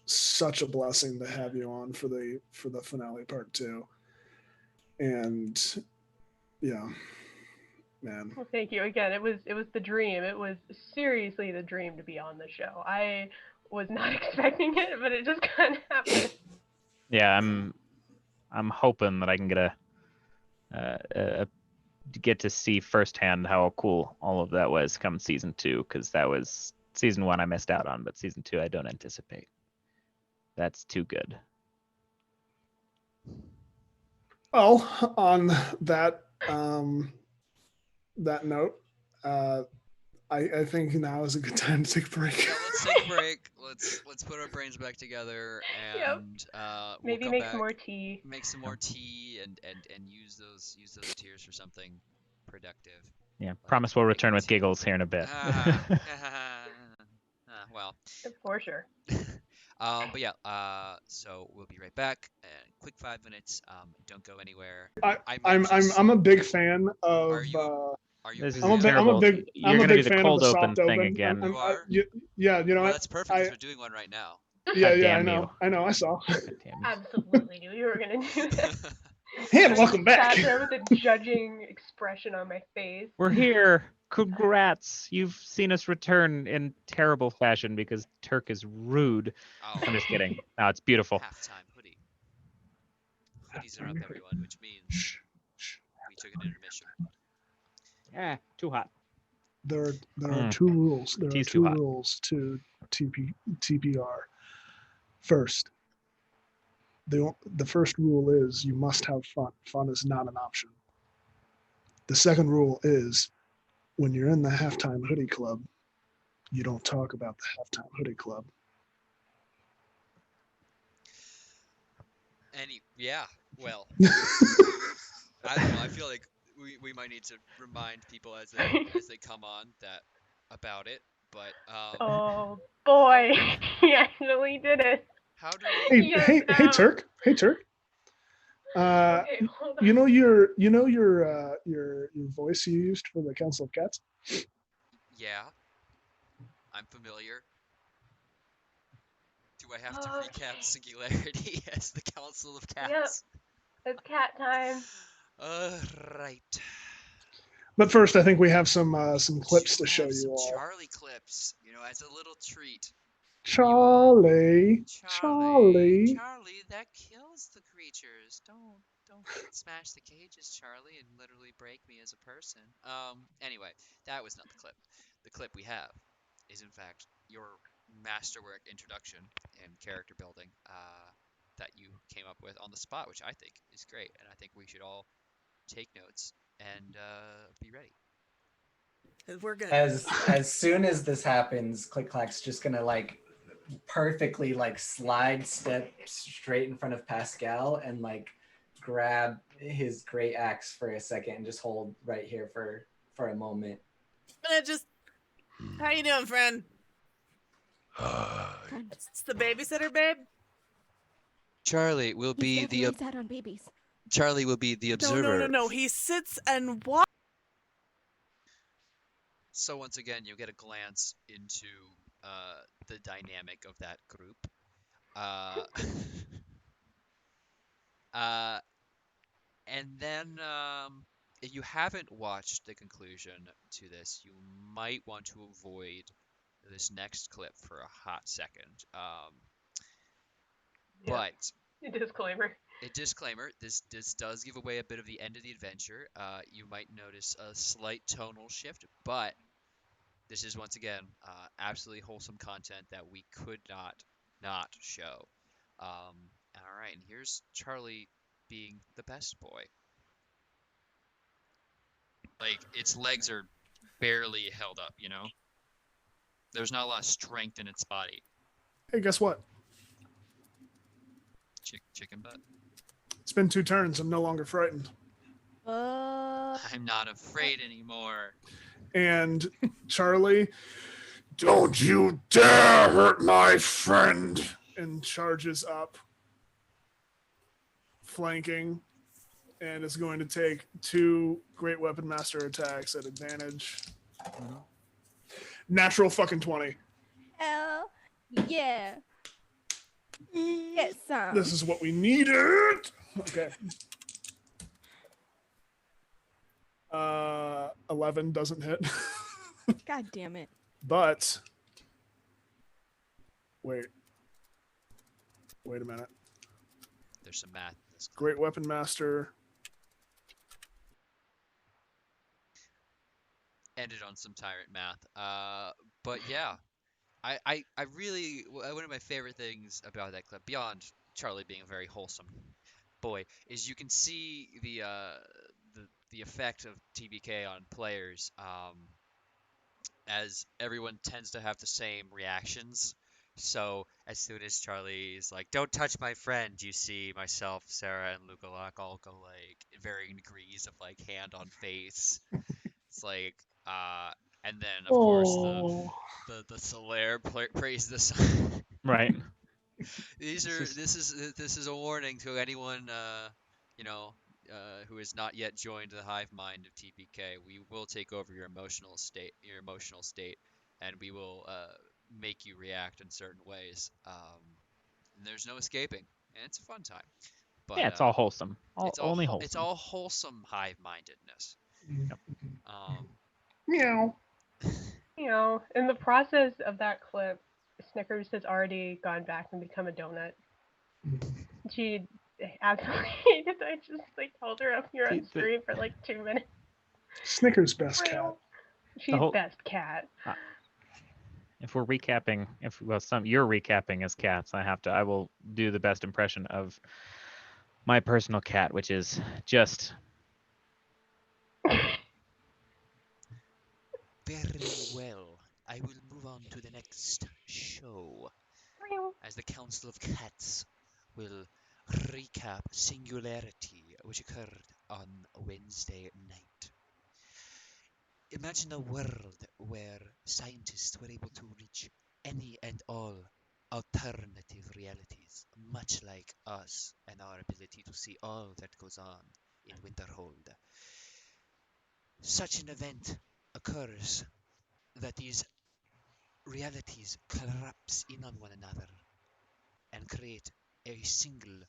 a blessing to have you on for the finale part 2. And yeah, man. Well, thank you again. It was the dream. It was seriously the dream to be on the show. I was not expecting it, but it just kind of happened. Yeah, I'm hoping that I can get to see firsthand how cool all of that was come season 2, because that was season 1 I missed out on, but season 2 I don't anticipate. That's too good. Well, on that that note, I think now is a good time to take a break. Yeah, let's take a break. Let's put our brains back together and Maybe we'll make back, some more tea. Make some more tea and use those tears for something productive. Yeah, promise we'll return with giggles here in a bit. Well. For sure. But yeah, so we'll be right back. Quick 5 minutes. Don't go anywhere. I'm a big fan of. Are you This is I'm terrible. a big You're going to do the fan of cold the open soft thing open. again. You are? Yeah, you know well, what? that's perfect because we're doing one right now. Yeah, damn I know, I saw. Absolutely knew you were gonna do that. Hey, and welcome back. Sat there with a judging expression on my face. We're here. Congrats. You've seen us return in terrible fashion because Turk is rude. Oh, I'm just kidding. No, it's beautiful. halftime hoodie. Hoodies are up, everyone, which means we took an intermission. Yeah, too hot. There are 2 rules. There are Tea's 2 too hot. rules to TPR. First, the first rule is you must have fun. Fun is not an option. The second rule is when you're in the halftime hoodie club, you don't talk about the halftime hoodie club. Well, I don't know. I feel like we might need to remind people as they come on about it. But Oh boy, he actually did it. how do we? Hey Turk. Hey Turk. Okay, hold on. You know your voice you used for the Council of Cats? Yeah, I'm familiar. Do I have to recap Singularity as the Council of Cats? Yep, it's cat time. Right. But first, I think we have some clips to show have you some all. Charlie clips, as a little treat. Charlie, Charlie, that kills the creatures. Don't smash the cages, Charlie, and literally break me as a person. Anyway, that was not the clip. The clip we have is, in fact, your masterwork introduction and character building that you came up with on the spot, which I think is great, and I think we should all take notes and be ready. We're good. As soon as this happens, Click Clack's just gonna perfectly slide step straight in front of Pascal and grab his great axe for a second and just hold right here for a moment. How you doing, friend? It's the babysitter, babe. Charlie will be the out on babies. Charlie will be the observer. No. He sits and watches. So once again, you'll get a glance into the dynamic of that group. And then if you haven't watched the conclusion to this, you might want to avoid this next clip for a hot second. But A disclaimer. This does give away a bit of the end of the adventure. You might notice a slight tonal shift, but this is once again absolutely wholesome content that we could not show. All right, and here's Charlie being the best boy. Its legs are barely held up, There's not a lot of strength in its body. Hey, guess what? Chicken butt. It's been 2 turns. I'm no longer frightened. I'm not afraid anymore. And Charlie Don't you dare hurt my friend! And charges up, flanking, and is going to take 2 Great Weapon Master attacks at advantage. Natural fucking 20. Hell yeah. Get some. This is what we needed. Okay. 11 doesn't hit. God damn it. But wait a minute. There's some math in this. Great Weapon Master. Ended on some Tyrant math. But yeah, I really, one of my favorite things about that clip, beyond Charlie being a very wholesome boy, is you can see the effect of TBK on players, as everyone tends to have the same reactions. So as soon as Charlie is like, "Don't touch my friend," you see myself, Sarah, and Luca all go like varying degrees of like hand on face. It's like, and then of course the Solaire praise this. Right. This is a warning to anyone who has not yet joined the hive mind of TPK. We will take over your emotional state, and we will make you react in certain ways. And there's no escaping, and it's a fun time. But yeah, it's all wholesome. Only wholesome. It's all wholesome hive-mindedness. Yep. Meow. In the process of that clip, Snickers has already gone back and become a donut. She absolutely hated that I just held her up here on screen for 2 minutes. Snickers' best cat. She's best cat. If we're recapping, you're recapping as cats, I will do the best impression of my personal cat, which is just. Very well. I will move on to the next show. As the Council of Cats will recap Singularity, which occurred on Wednesday night. Imagine a world where scientists were able to reach any and all alternative realities, much like us and our ability to see all that goes on in Winterhold. Such an event occurs that these realities collapse in on one another and create a single,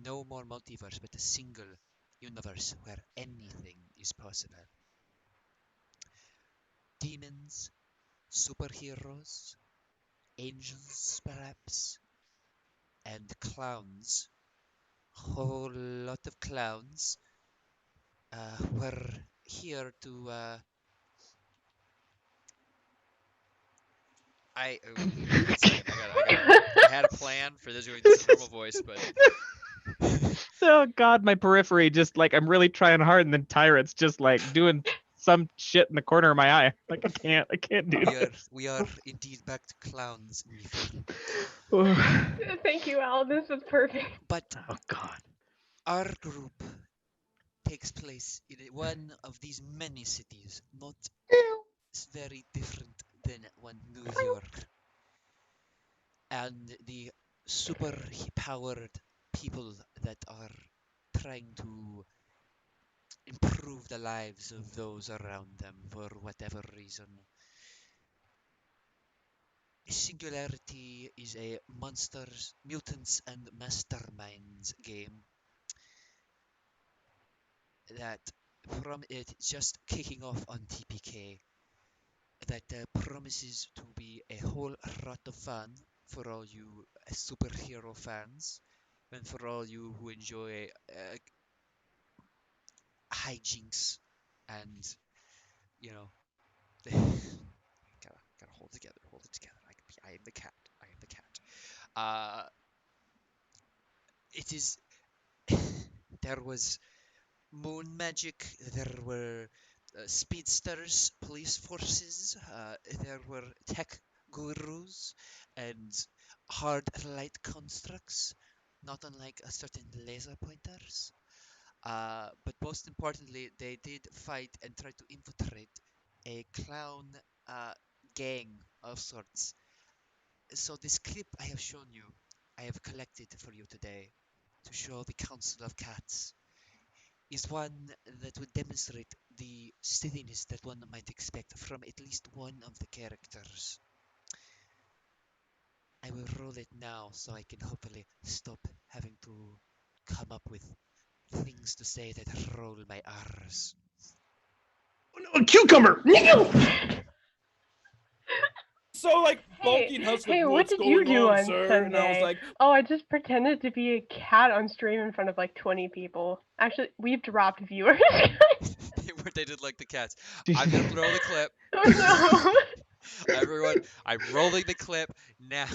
no more multiverse, but a single universe where anything is possible. Demons, superheroes, angels perhaps, and clowns, whole lot of clowns, were here to one second, I had a plan for this going to normal voice, but Oh God, my periphery just I'm really trying hard, and then Tyrant's just doing some shit in the corner of my eye. I can't do this. We are indeed back to clowns. Thank you, Al. This was perfect. But oh God, our group takes place in one of these many cities, not very different than New York. And the super powered people that are trying to improve the lives of those around them for whatever reason. Singularity is a monsters, mutants, and masterminds game that, from it just kicking off on TPK, that promises to be a whole lot of fun for all you superhero fans and for all you who enjoy hijinks and gotta hold it together. I am the cat. It is. There was moon magic. There were speedsters, police forces. There were tech gurus and hard light constructs, not unlike a certain laser pointers. But most importantly, they did fight and try to infiltrate a clown gang of sorts. So this clip I have shown you, I have collected for you today to show the Council of Cats, is one that would demonstrate the steadiness that one might expect from at least one of the characters. I will roll it now so I can hopefully stop having to come up with things to say that roll my R's. Oh, no, a cucumber! So like bulky Hey, and husky, hey, what what's did you going do on, on sir? Sunday? And I was like, Oh, I just pretended to be a cat on stream in front of like 20 people. Actually, we've dropped viewers. Where they did like the cats. I'm gonna throw the clip. Oh no. Everyone, I'm rolling the clip now.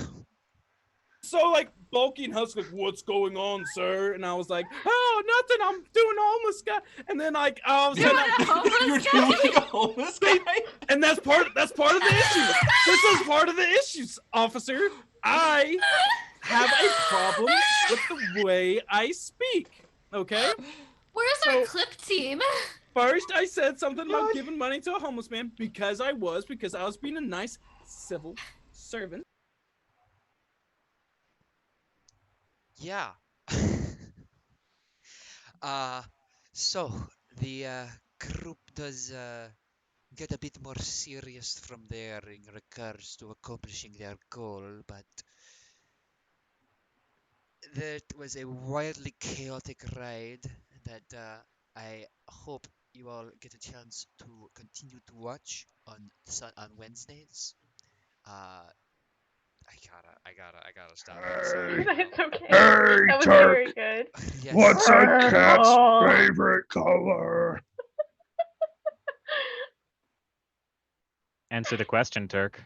so like bulky and husky, like, what's going on, sir? And I was like, oh, nothing. I'm doing a homeless guy. And then like all of a sudden, You're doing a homeless guy. and that's part of the issue. This is part of the issues, officer. I have a problem with the way I speak. Okay. Where's our clip team? First, I said something about giving money to a homeless man because I was being a nice civil servant. Yeah. So the group does get a bit more serious from there in regards to accomplishing their goal, but that was a wildly chaotic ride that I hope you all get a chance to continue to watch on Wednesdays. I gotta stop. Sorry. That's okay. Hey, That was Turk. very good. Yes. What's a cat's Oh. favorite color? Answer the question, Turk.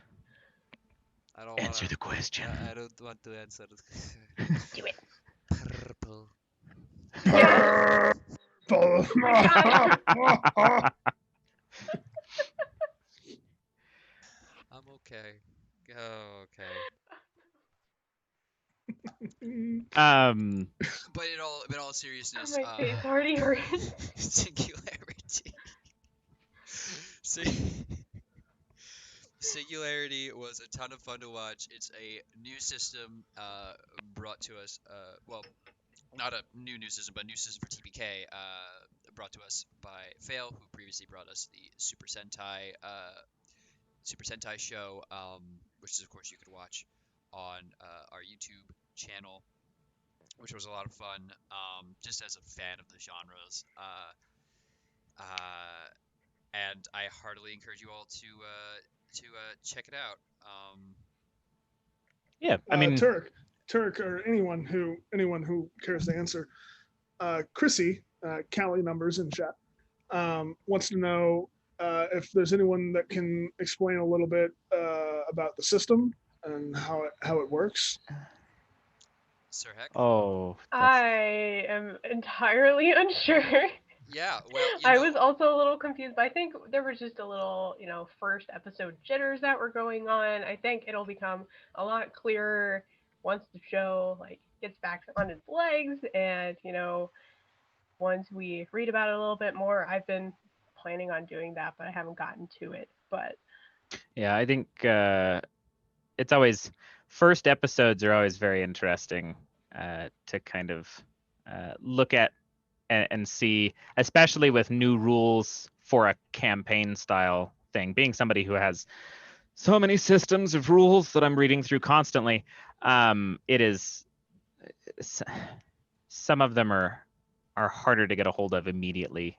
I don't Answer wanna, the question. I don't want to answer it. Do it. Purple. Yes. I'm okay. Oh, okay. But in all Oh, seriousness, my face already hurts. Singularity. Singularity was a ton of fun to watch. It's a new system brought to us. Well, not a new system, but a new system for TPK. Brought to us by Fail, who previously brought us the Super Sentai show, which is of course you could watch on our YouTube channel, which was a lot of fun. Just as a fan of the genres, and I heartily encourage you all to check it out. Yeah, I mean, Turk, or anyone who cares to answer. Chrissy, Callie numbers in chat, wants to know if there's anyone that can explain a little bit about the system and how it works. Sir Heck? oh, I am entirely unsure. Yeah, well, I was also a little confused, but I think there was just a little, first episode jitters that were going on. I think it'll become a lot clearer once the show gets back on its legs, and once we read about it a little bit more. I've been planning on doing that, but I haven't gotten to it. But yeah, I think it's always first episodes are always very interesting to kind of look at and see, especially with new rules for a campaign style thing. Being somebody who has so many systems of rules that I'm reading through constantly, it is some of them are harder to get a hold of immediately.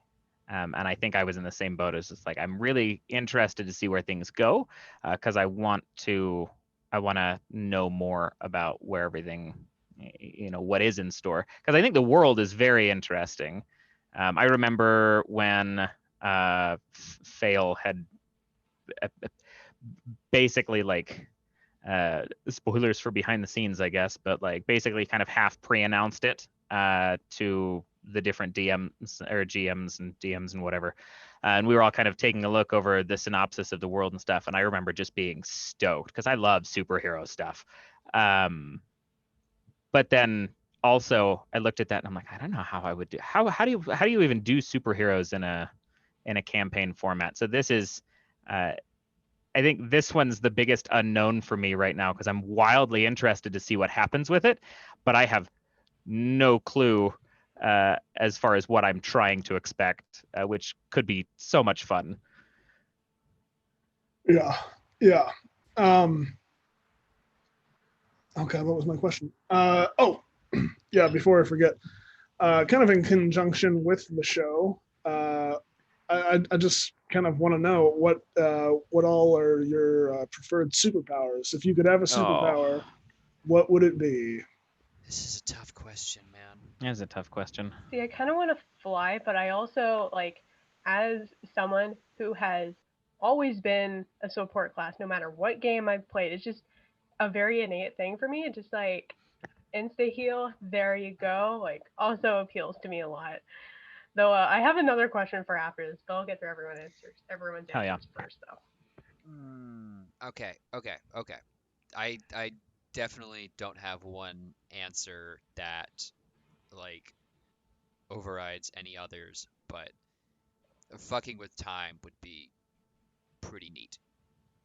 And I think I was in the same boat as just like, I'm really interested to see where things go, because I want to know more about where everything, what is in store. Because I think the world is very interesting. I remember when Fail had basically spoilers for behind the scenes, I guess, but basically kind of half pre-announced it to the different DMs or GMs and DMs and whatever. And we were all kind of taking a look over the synopsis of the world and stuff. And I remember just being stoked because I love superhero stuff. But then also I looked at that and I'm like, I don't know how I would do. How do you even do superheroes in a campaign format? So this is, I I think this one's the biggest unknown for me right now because I'm wildly interested to see what happens with it, but I have no clue as far as what I'm trying to expect, which could be so much fun. Yeah. Okay, what was my question? Yeah, before I forget, kind of in conjunction with the show, I just kind of want to know what all are your preferred superpowers? If you could have a superpower, what would it be? This is a tough question, man. That's a tough question. See, I kind of want to fly, but I also, like, as someone who has always been a support class, no matter what game I've played, it's just a very innate thing for me. It's just like insta heal, there you go. Like, also appeals to me a lot. Though I have another question for after this, but I'll get through everyone's answers first, though. Okay. I definitely don't have one answer that like overrides any others, but fucking with time would be pretty neat.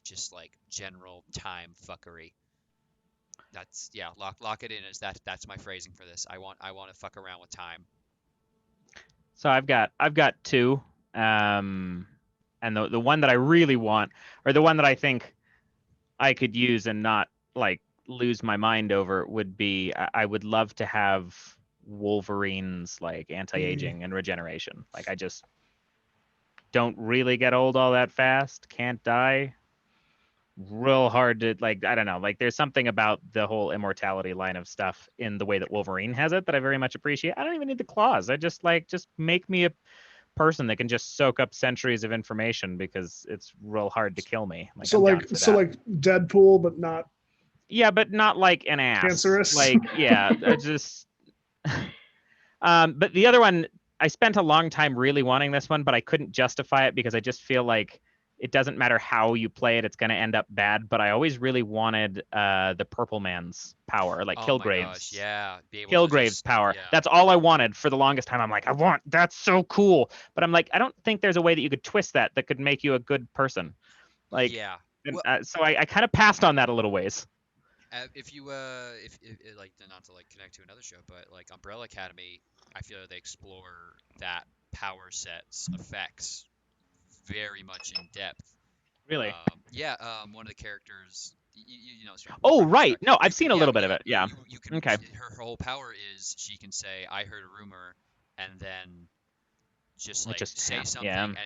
Just like general time fuckery. That's lock it in as that's my phrasing for this. I want to fuck around with time. So I've got two. And the one that I really want, or the one that I think I could use and not like lose my mind over, would be I would love to have Wolverine's like anti-aging and regeneration. Like I just don't really get old all that fast, can't die. Real hard to like, I don't know, like there's something about the whole immortality line of stuff in the way that Wolverine has it that I very much appreciate. I don't even need the claws. I just make me a person that can just soak up centuries of information because it's real hard to kill me. Like, so like Deadpool, but not. Yeah, but not like an ass. Cancerous. Like, yeah, I just. But the other one, I spent a long time really wanting this one, but I couldn't justify it because I just feel like it doesn't matter how you play it, it's going to end up bad. But I always really wanted the Purple Man's power, like Kilgrave's. Yeah. Kilgrave's power. Yeah. That's all I wanted for the longest time. I'm like, that's so cool. But I'm like, I don't think there's a way that you could twist that could make you a good person. Like, yeah. So I kind of passed on that a little ways. If like, not to like connect to another show, but like Umbrella Academy, I feel like they explore that power set's effects very much in depth. Really? One of the characters, you know. Oh, right. No, I've seen a little bit of it. Yeah. You can, okay. Her whole power is she can say, "I heard a rumor," and then just say something, and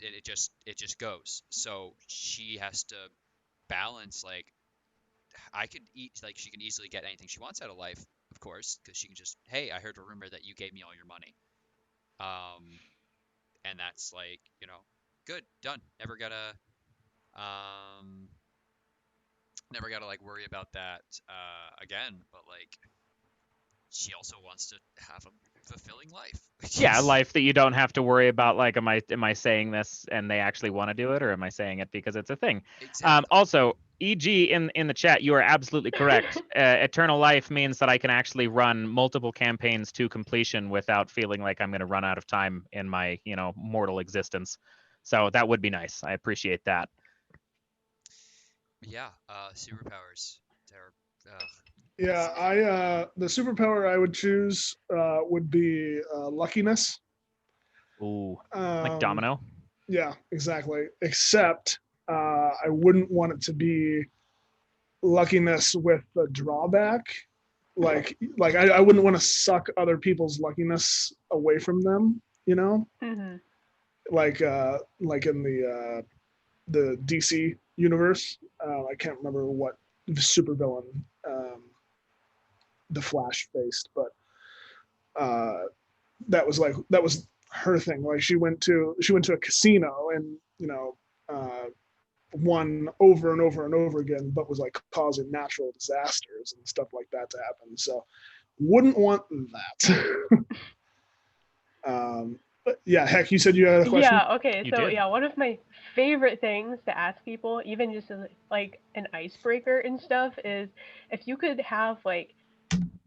it just goes. So she has to balance like. She can easily get anything she wants out of life, of course, because she can just, hey, I heard a rumor that you gave me all your money. And that's like, good, done. Never gotta like worry about that again. But like, she also wants to have a fulfilling life. Yeah, a life that you don't have to worry about. Like, am I saying this and they actually want to do it, or am I saying it because it's a thing? Exactly. Also, EG in the chat, you are absolutely correct. Eternal life means that I can actually run multiple campaigns to completion without feeling like I'm going to run out of time in my mortal existence. So that would be nice. I appreciate that. Yeah, superpowers. Yeah, the superpower I would choose would be luckiness. Ooh, like Domino? Yeah, exactly. Except I wouldn't want it to be luckiness with a drawback. Like I wouldn't want to suck other people's luckiness away from them, Mm-hmm. Like in the DC universe. I can't remember what the supervillain the Flash faced, but that was her thing. Like she went to a casino and won over and over and over again, but was like causing natural disasters and stuff like that to happen. So wouldn't want that. But yeah, heck, you said you had a question. Yeah, okay. One of my favorite things to ask people, even just as like an icebreaker and stuff, is if you could have like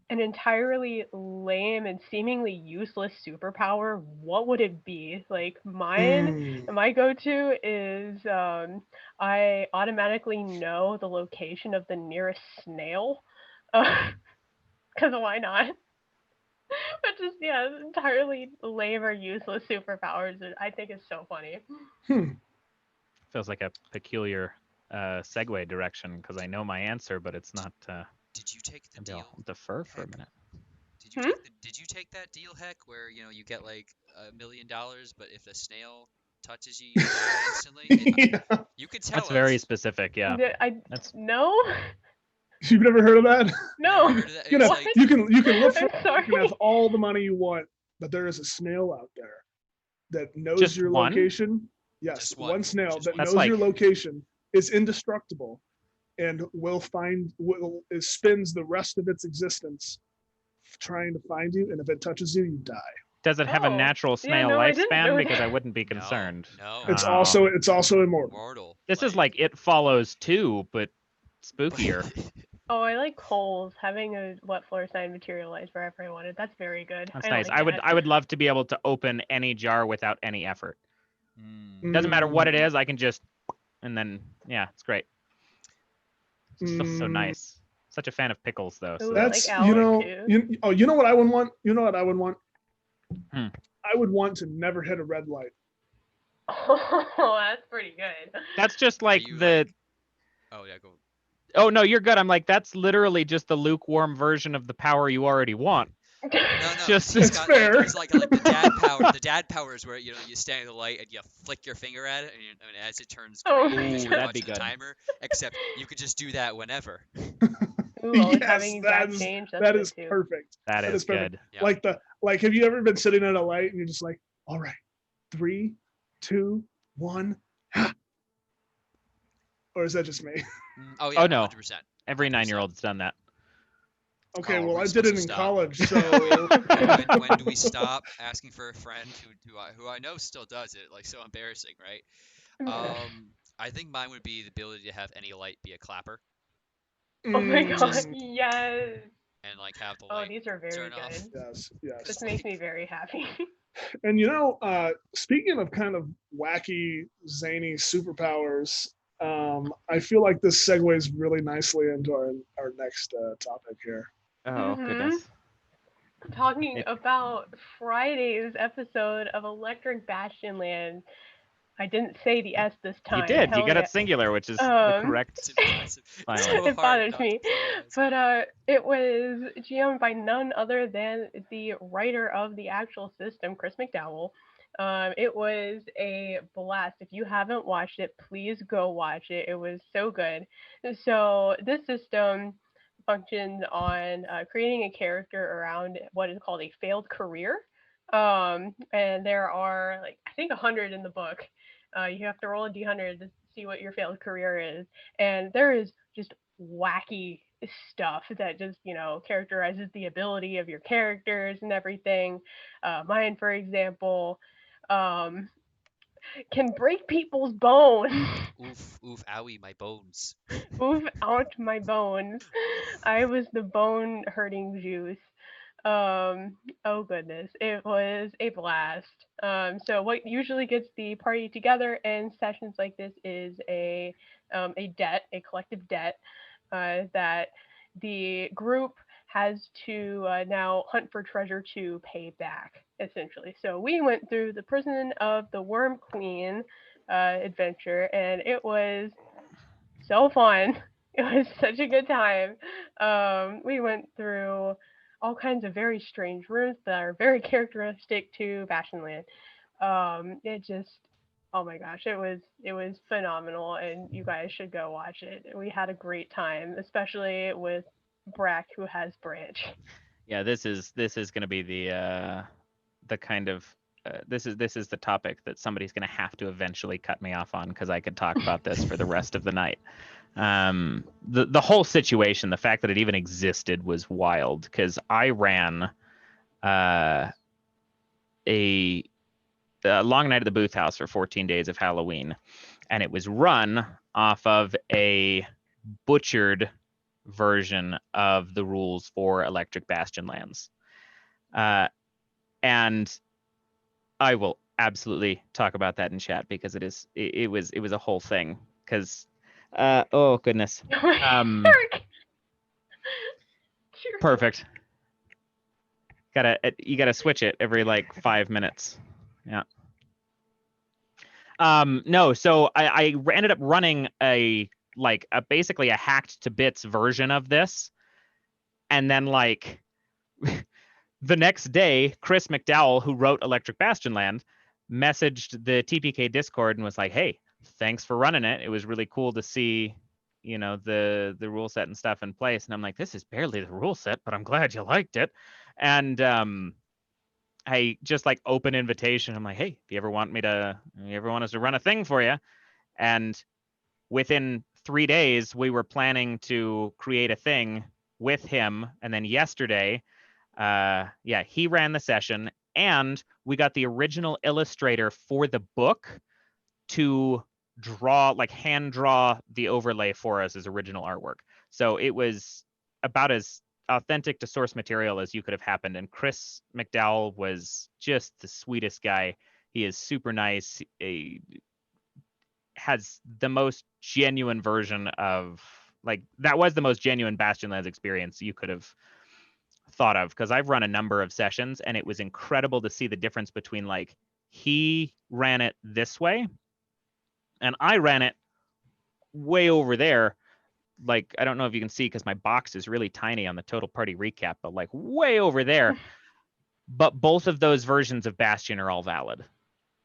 an entirely lame and seemingly useless superpower, what would it be? Like mine, my go-to is I automatically know the location of the nearest snail. Because why not? But just yeah, entirely lame or useless superpowers. I think is so funny. Feels like a peculiar segue direction because I know my answer, but it's not. Did you take the deal? I'll defer for a minute. Did you take that deal, Heck, where you get like $1 million, but if the snail touches you, you die instantly? Yeah. You could tell That's very specific. Yeah. No. You've never heard of that? No. You know, you can look for you can have all the money you want, but there is a snail out there that knows Just your one? location. Yes, one snail Just that one. knows That's your like- location, is indestructible, and it spends the rest of its existence trying to find you, and if it touches you, you die. Does it have a Oh. natural Yeah, snail no, I didn't lifespan? know Because I that. wouldn't be concerned. No. It's Oh. also immortal. Mortal. This is like It Follows 2, but spookier. Oh, I like coals. Having a what floor sign materialize wherever I wanted. That's very good. That's I nice. like I would love to be able to open any jar without any effort. Mm. Doesn't matter what it is, I can just, and then yeah, it's great. It's so nice. Such a fan of pickles though. So Ooh, That's like Alec, too. you know what I would want? You know what I would want? Hmm. I would want to never hit a red light. Oh, that's pretty good. that's just like you, the. Oh yeah, go. Oh no, you're good. I'm like that's literally just the lukewarm version of the power you already want. No, Just- he's That's got, fair. There's like the dad power. The dad power is where you stand in the light and you flick your finger at it, and as it turns Oh green, my because Ooh, you're that'd be watching the good. timer. Except you could just do that whenever. Ooh, always Yes, having exact that's- change. That's that good is too. perfect. That is perfect. good. Yeah. Like have you ever been sitting at a light and you're just like, all right, 3, 2, 1, or is that just me? Oh yeah. Oh, no. 100%. Every 9-year-old's done that. Okay, Oh, well we're I did supposed it to in stop. college, so when do we stop asking for a friend who I know still does it? Like so embarrassing, right? I think mine would be the ability to have any light be a clapper Oh my god, Just- yes. and like have the Oh, light these are very turn off. good. yes. This makes me very happy. And speaking of kind of wacky, zany superpowers, I feel like this segues really nicely into our next topic here. Oh Mhm. goodness. Talking It- about Friday's episode of Electric Bastion Land. I didn't say the S this time. You did. You Hell got yeah. it singular, which is the Um, correct. It's impressive. It's Finally. so It hard bothers not me. to say that. But it was GM by none other than the writer of the actual system, Chris McDowell. It was a blast. If you haven't watched it, please go watch it. It was so good. So this system functions on creating a character around what is called a failed career. And there are like I think 100 in the book. You have to roll a d100 to see what your failed career is, and there is just wacky stuff that just characterizes the ability of your characters and everything. Mine, for example, can break people's bones. Oof, owie, my bones. Move out my bones. I was the bone hurting juice. Oh goodness, it was a blast. So what usually gets the party together in sessions like this is a collective debt, that the group has to now hunt for treasure to pay back, essentially. So we went through the Prison of the Worm Queen adventure, and it was so fun. It was such a good time. We went through all kinds of very strange rooms that are very characteristic to Bastionland. It just, oh my gosh, it was phenomenal, and you guys should go watch it. We had a great time, especially with Brack, who has Branch. Yeah, this is going to be the kind of this is the topic that somebody's going to have to eventually cut me off on because I could talk about this for the rest of the night. The whole situation, the fact that it even existed, was wild because I ran a long night at the booth house for 14 days of Halloween, and it was run off of a butchered version of the rules for Electric Bastion lands. And I will absolutely talk about that in chat because it was a whole thing. Because oh goodness. Perfect. You gotta switch it every like 5 minutes. Yeah. No, so I ended up running basically a hacked to bits version of this, and then like the next day, Chris McDowell, who wrote Electric Bastion Land, messaged the TPK Discord and was like, "Hey, thanks for running it. It was really cool to see, you know, the rule set and stuff in place." And I'm like, "This is barely the rule set, but I'm glad you liked it." And I just like open invitation. I'm like, "Hey, if you ever want us to run a thing for you?" And within 3 days, we were planning to create a thing with him. And then yesterday, he ran the session, and we got the original illustrator for the book to hand draw the overlay for us as original artwork. So it was about as authentic to source material as you could have happened. And Chris McDowell was just the sweetest guy. He is super nice. He has the most genuine version of that was the most genuine Bastion Lands experience you could have thought of, because I've run a number of sessions and it was incredible to see the difference between like he ran it this way and I ran it way over there. Like, I don't know if you can see because my box is really tiny on the total party recap, but like way over there. But both of those versions of Bastion are all valid.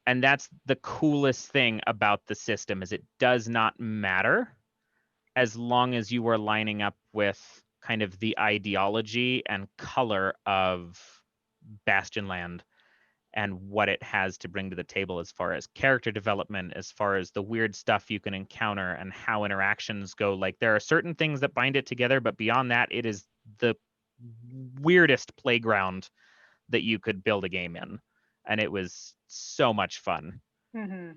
And that's the coolest thing about the system, is it does not matter as long as you are lining up with kind of the ideology and color of Bastion Land and what it has to bring to the table as far as character development, as far as the weird stuff you can encounter and how interactions go. Like, there are certain things that bind it together, but beyond that, it is the weirdest playground that you could build a game in. And it was so much fun. Mm-hmm.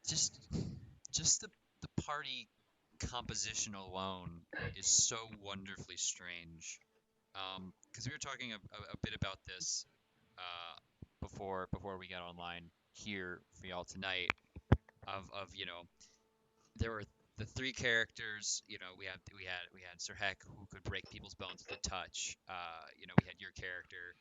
Just the party composition alone is so wonderfully strange. Because we were talking a bit about this before we got online here for y'all tonight. Of there were the three characters. We had Sir Heck, who could break people's bones with a touch. We had your character,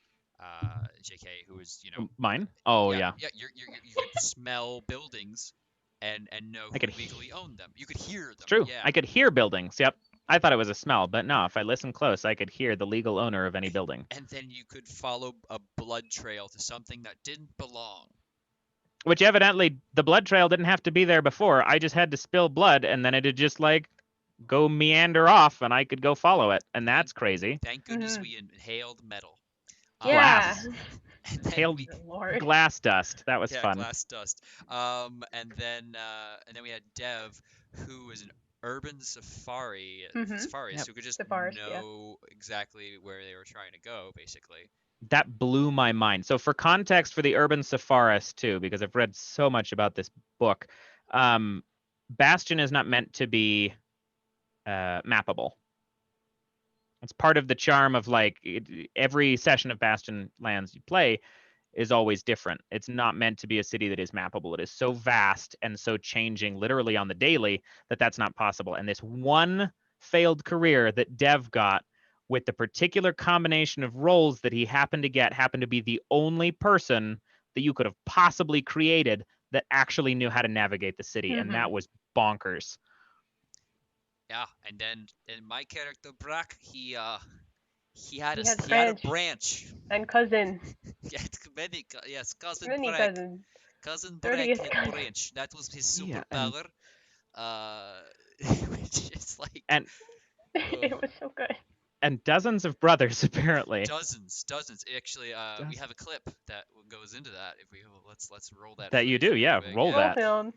JK, who was mine. Oh yeah. Yeah, you could smell buildings and know who legally owned them. You could hear them. It's true. Yeah. I could hear buildings. Yep. I thought it was a smell, but no, if I listened close, I could hear the legal owner of any building. And then you could follow a blood trail to something that didn't belong. Which evidently the blood trail didn't have to be there before. I just had to spill blood, and then it'd just like go meander off, and I could go follow it. And that's crazy. Thank goodness we inhaled metal. Glass. Hailed glass dust. That was fun. Glass dust. And then we had Dev, who was an urban safarist who could just know exactly where they were trying to go, basically. That blew my mind. So for context for the urban safarist too, because I've read so much about this book, Bastion is not meant to be mappable. It's part of the charm of every session of Bastion Lands you play is always different. It's not meant to be a city that is mappable. It is so vast and so changing literally on the daily that that's not possible. And this one failed career that Dev got with the particular combination of roles that he happened to be the only person that you could have possibly created that actually knew how to navigate the city. And that was bonkers. Yeah, and then my character Brack, he had a branch and cousin. Yes, cousin Many Brack. cousins. Cousin Brack had branch. That was his superpower. Which is like it was so good. And dozens of brothers apparently. Dozens. Actually, we have a clip that goes into that. If we let's roll that. That you do, yeah. Roll that. Film.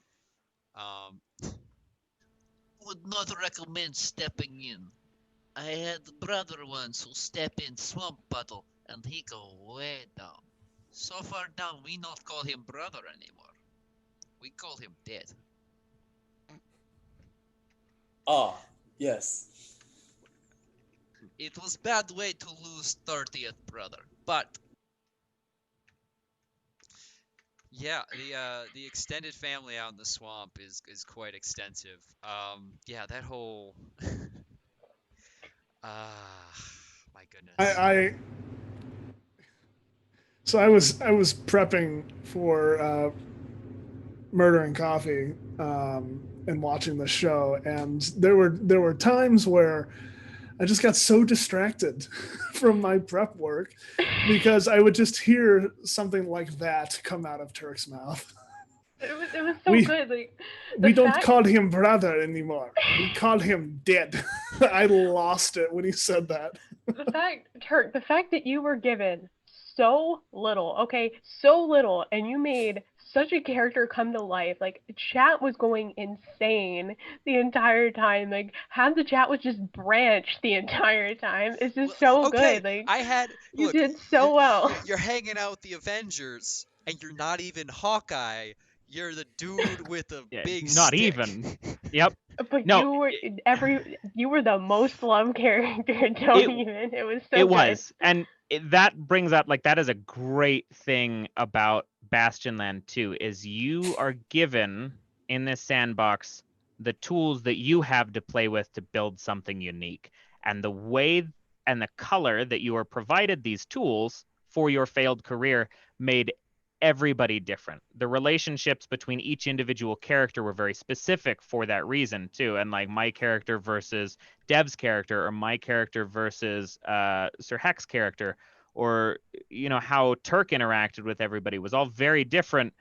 Would not recommend stepping in. I had a brother once who step in swamp puddle and he go way down. So far down we not call him brother anymore. We call him dead. Yes. It was bad way to lose 30th brother, but yeah, the extended family out in the swamp is quite extensive. Yeah, that whole my goodness. I so I was prepping for Murder and Coffee and watching the show, and there were times where I just got so distracted from my prep work because I would just hear something like that come out of Turk's mouth. It was so good. Like we don't call him brother anymore. We call him dead. I lost it when he said that. the fact that you were given so little, so little, and you made such a character come to life. Like, chat was going insane the entire time. Like, half the chat was just Branch the entire time. It's just so good. Like, you did so well. You're hanging out with the Avengers, and you're not even Hawkeye. You're the dude with a big not stick. even. Yep. But no, you were the most loved character. It was so it good. was, and that brings up, like, that is a great thing about Bastionland 2, is you are given in this sandbox the tools that you have to play with to build something unique, and the way and the color that you are provided these tools for your failed career made everybody different. The relationships between each individual character were very specific for that reason too, and like my character versus Dev's character, or my character versus Sir Heck's character, or how Turk interacted with everybody was all very different,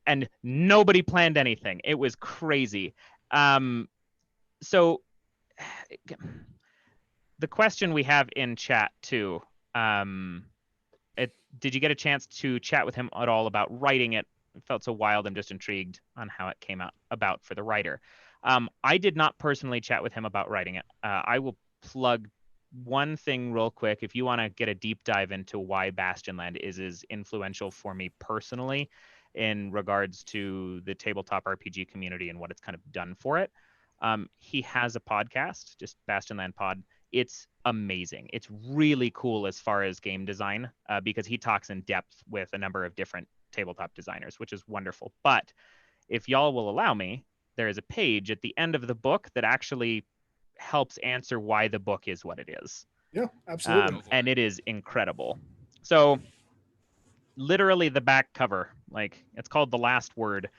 and nobody planned anything. It was crazy. So the question we have in chat too, did you get a chance to chat with him at all about writing it? It felt so wild. I'm just intrigued on how it came about for the writer. I did not personally chat with him about writing it. I will plug one thing real quick. If you want to get a deep dive into why Bastionland is influential for me personally in regards to the tabletop RPG community and what it's kind of done for it, he has a podcast, just Bastionland Pod. It's amazing. It's really cool as far as game design, because he talks in depth with a number of different tabletop designers, which is wonderful. But if y'all will allow me, there is a page at the end of the book that actually helps answer why the book is what it is. Yeah, absolutely. And it is incredible. So literally the back cover, like, it's called The Last Word,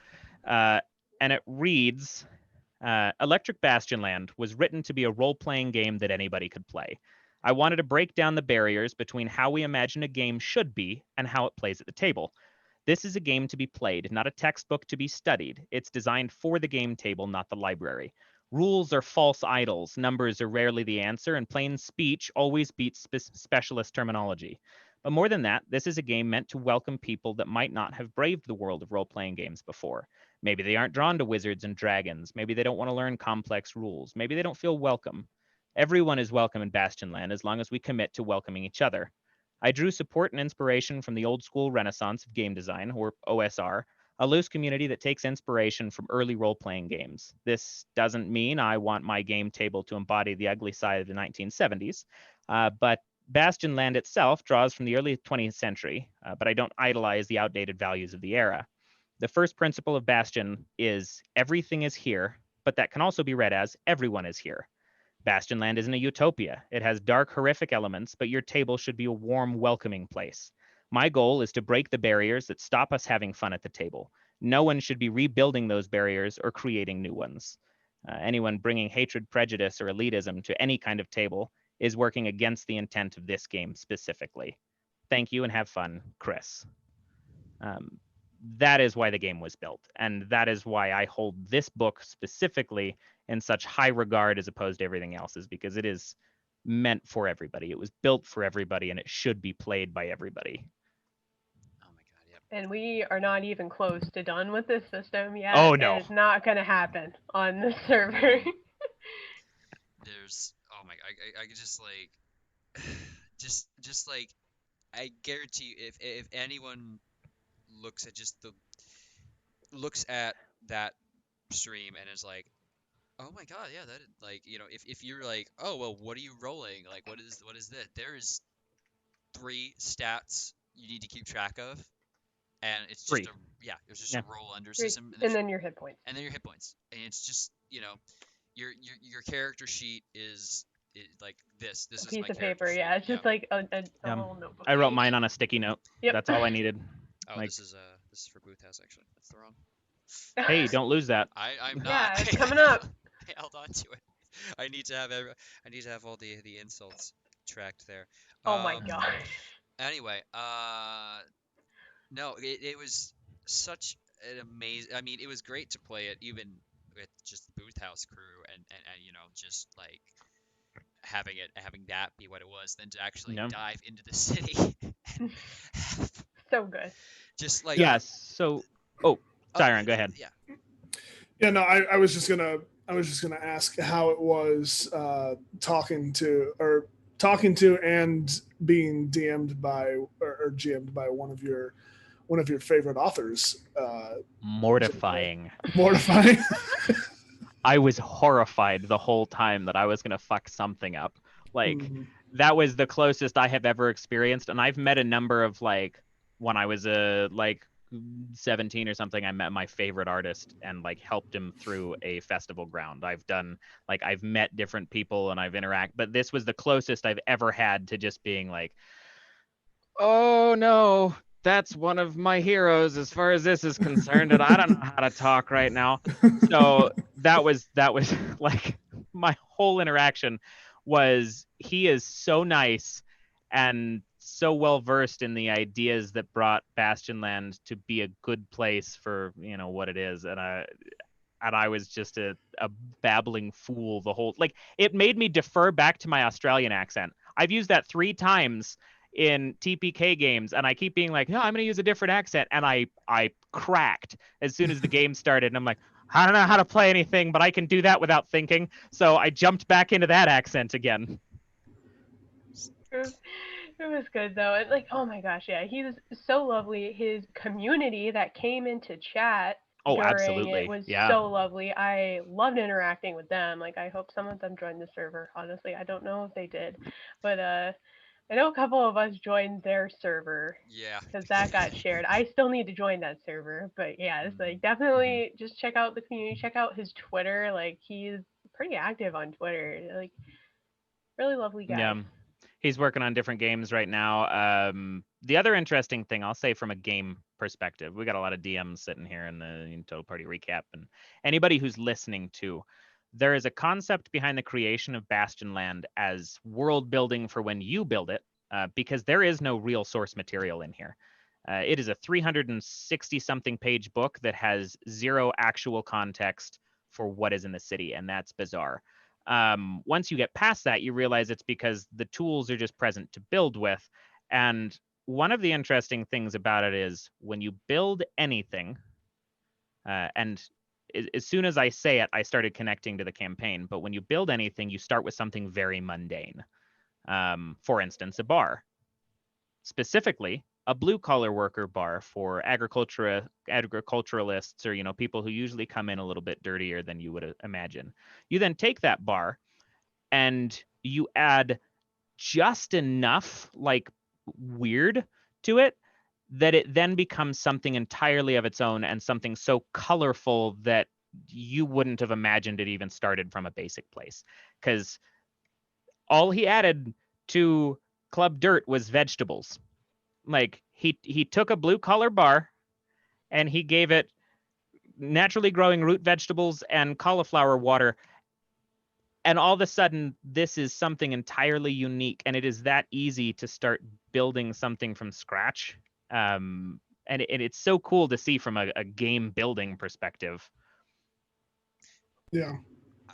and it reads... Electric Bastionland was written to be a role-playing game that anybody could play. I wanted to break down the barriers between how we imagine a game should be and how it plays at the table. This is a game to be played, not a textbook to be studied. It's designed for the game table, not the library. Rules are false idols, numbers are rarely the answer, and plain speech always beats specialist terminology. But more than that, this is a game meant to welcome people that might not have braved the world of role-playing games before. Maybe they aren't drawn to wizards and dragons. Maybe they don't want to learn complex rules. Maybe they don't feel welcome. Everyone is welcome in Bastionland as long as we commit to welcoming each other. I drew support and inspiration from the old school renaissance of game design, or OSR, a loose community that takes inspiration from early role-playing games. This doesn't mean I want my game table to embody the ugly side of the 1970s, but Bastionland itself draws from the early 20th century, but I don't idolize the outdated values of the era. The first principle of Bastion is everything is here, but that can also be read as everyone is here. Bastionland isn't a utopia. It has dark, horrific elements, but your table should be a warm, welcoming place. My goal is to break the barriers that stop us having fun at the table. No one should be rebuilding those barriers or creating new ones. Anyone bringing hatred, prejudice, or elitism to any kind of table is working against the intent of this game specifically. Thank you and have fun, Chris. That is why the game was built, and that is why I hold this book specifically in such high regard as opposed to everything else, is because it is meant for everybody. It was built for everybody, and it should be played by everybody. Oh my god, yep. And we are not even close to done with this system yet. Oh no. It's not going to happen on the server. There's, oh my god, I could just like, just like, I guarantee you, if anyone looks at that stream and is like, Oh my God, yeah, that like if you're like, oh well, what are you rolling? Like, what is that? There's 3 stats you need to keep track of, and it's just 3. it's just Yeah. a roll under Three, system, and then your hit points. and then your hit points, and it's just your character sheet is like this. This A is piece my of character paper, sheet. yeah. It's just like a Um, little notebook. I wrote page. mine on a sticky note. Yep. That's all I needed. Oh, Like, this is for Booth House actually. That's the wrong. hey, don't lose that. I'm not. Yeah, it's coming up. I held on to it. I need to have all the insults tracked there. Oh my gosh. Anyway, no, it was such an amazing. I mean, it was great to play it even with just the Booth House crew and just like having that be what it was, then to actually No. dive into the city. And So good. just like Yeah. So, Tyrant, go ahead. Yeah. Yeah, no, I was just gonna ask how it was talking to and being DM'd by or GM'd by one of your favorite authors. Mortifying. Mortifying. I was horrified the whole time that I was gonna fuck something up. Like, Mhm. that was the closest I have ever experienced, and I've met a number of, like, when I was like 17 or something, I met my favorite artist and like helped him through a festival ground. I've met different people and I've but this was the closest I've ever had to just being like, oh no, that's one of my heroes as far as this is concerned, and I don't know how to talk right now. So that was like my whole interaction was, he is so nice and so well versed in the ideas that brought Bastionland to be a good place for what it is, and I was just a babbling fool the whole, like, it made me defer back to my Australian accent. I've used that 3 times in TPK games, and I keep being like, no, I'm gonna use a different accent, and I cracked as soon as the game started, and I'm like, I don't know how to play anything, but I can do that without thinking. So I jumped back into that accent again. It was good though. And like, oh my gosh, yeah, he was so lovely. His community that came into chat Oh, during absolutely. it was Yeah. so lovely. I loved interacting with them. Like, I hope some of them joined the server. Honestly, I don't know if they did, but I know a couple of us joined their server. Yeah. Because that got shared. I still need to join that server, but yeah, it's like definitely just check out the community. Check out his Twitter. Like, he's pretty active on Twitter. Like, really lovely guy. Yeah. He's working on different games right now. The other interesting thing I'll say from a game perspective, we got a lot of DMs sitting here in the Total Party Recap, and anybody who's listening to, there is a concept behind the creation of Bastionland as world building for when you build it, because there is no real source material in here. It is a 360 something page book that has 0 actual context for what is in the city, and that's bizarre. Once you get past that, you realize it's because the tools are just present to build with. And one of the interesting things about it is when you build anything, and as soon as I say it, I started connecting to the campaign, but when you build anything, you start with something very mundane. For instance, a bar. Specifically, a blue-collar worker bar for agriculturalists, or people who usually come in a little bit dirtier than you would imagine. You then take that bar and you add just enough like weird to it that it then becomes something entirely of its own, and something so colorful that you wouldn't have imagined it even started from a basic place. Because all he added to Club Dirt was vegetables. Like, he took a blue collar bar and he gave it naturally growing root vegetables and cauliflower water, and all of a sudden this is something entirely unique, and it is that easy to start building something from scratch. And it's so cool to see from a game building perspective. Yeah.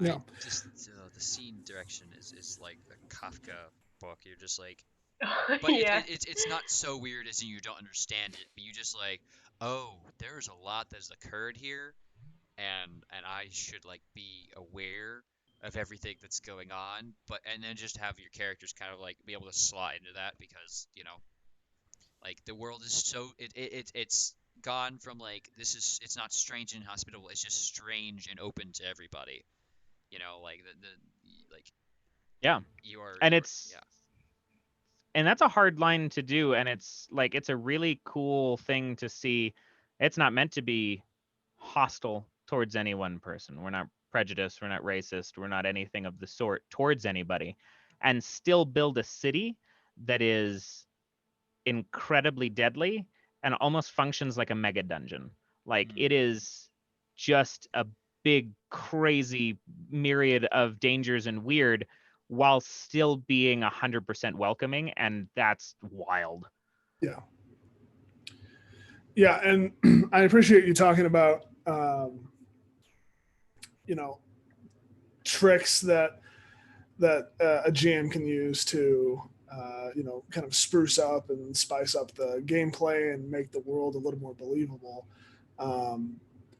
Yeah. Just the scene direction is like a Kafka book. You're just like, but Yeah. it's not so weird as in you don't understand it, but you just like, oh, there's a lot that's occurred here, and I should like be aware of everything that's going on, and then just have your characters kind of like be able to slot into that, because like the world is so it's gone from like, it's not strange and hospitable, it's just strange and open to everybody. you know, like the like Yeah. And that's a hard line to do, and it's a really cool thing to see. It's not meant to be hostile towards any one person. We're not prejudiced, we're not racist, we're not anything of the sort towards anybody, and still build a city that is incredibly deadly and almost functions like a mega dungeon. Like it is just a big crazy myriad of dangers and weird while still being 100% welcoming, and that's wild. Yeah, and I appreciate you talking about tricks that a GM can use to kind of spruce up and spice up the gameplay and make the world a little more believable,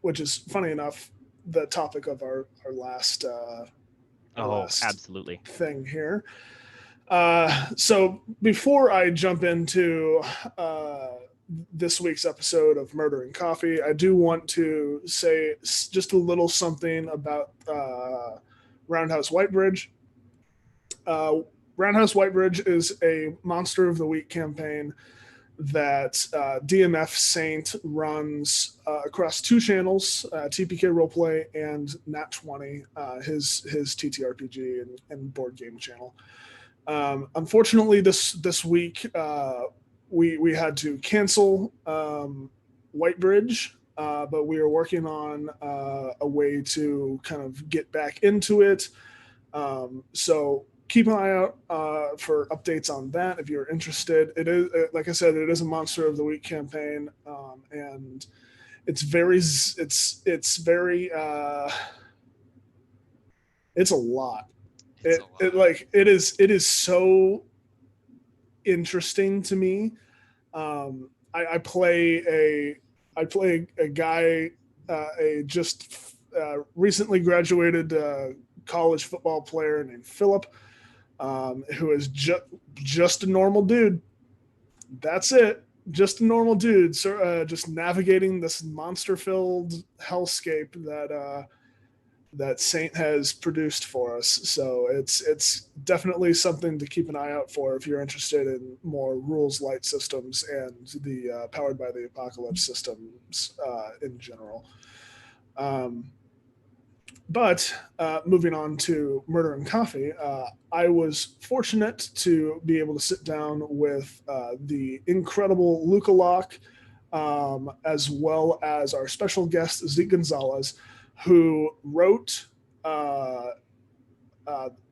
which is, funny enough, the topic of our last absolutely thing here. So before I jump into this week's episode of Murder and Coffee, I do want to say just a little something about Roundhouse Whitebridge. Roundhouse Whitebridge is a Monster of the Week campaign that DMF Saint runs across two channels, TPK Roleplay and Nat 20, his TTRPG and board game channel. Unfortunately, this week we had to cancel Whitebridge, but we are working on a way to kind of get back into it. So keep an eye out for updates on that if you're interested. It is, like I said, it is a Monster of the Week campaign, and it's a lot. It is so interesting to me. I play a guy, a just recently graduated college football player named Philip, who is just a normal dude. That's it. Just a normal dude. So, just navigating this monster-filled hellscape that Saint has produced for us. So it's definitely something to keep an eye out for if you're interested in more rules light systems and the Powered by the Apocalypse systems in general. But moving on to Murder and Coffee, I was fortunate to be able to sit down with the incredible Luca Locke, as well as our special guest, Zeke Gonzalez, who wrote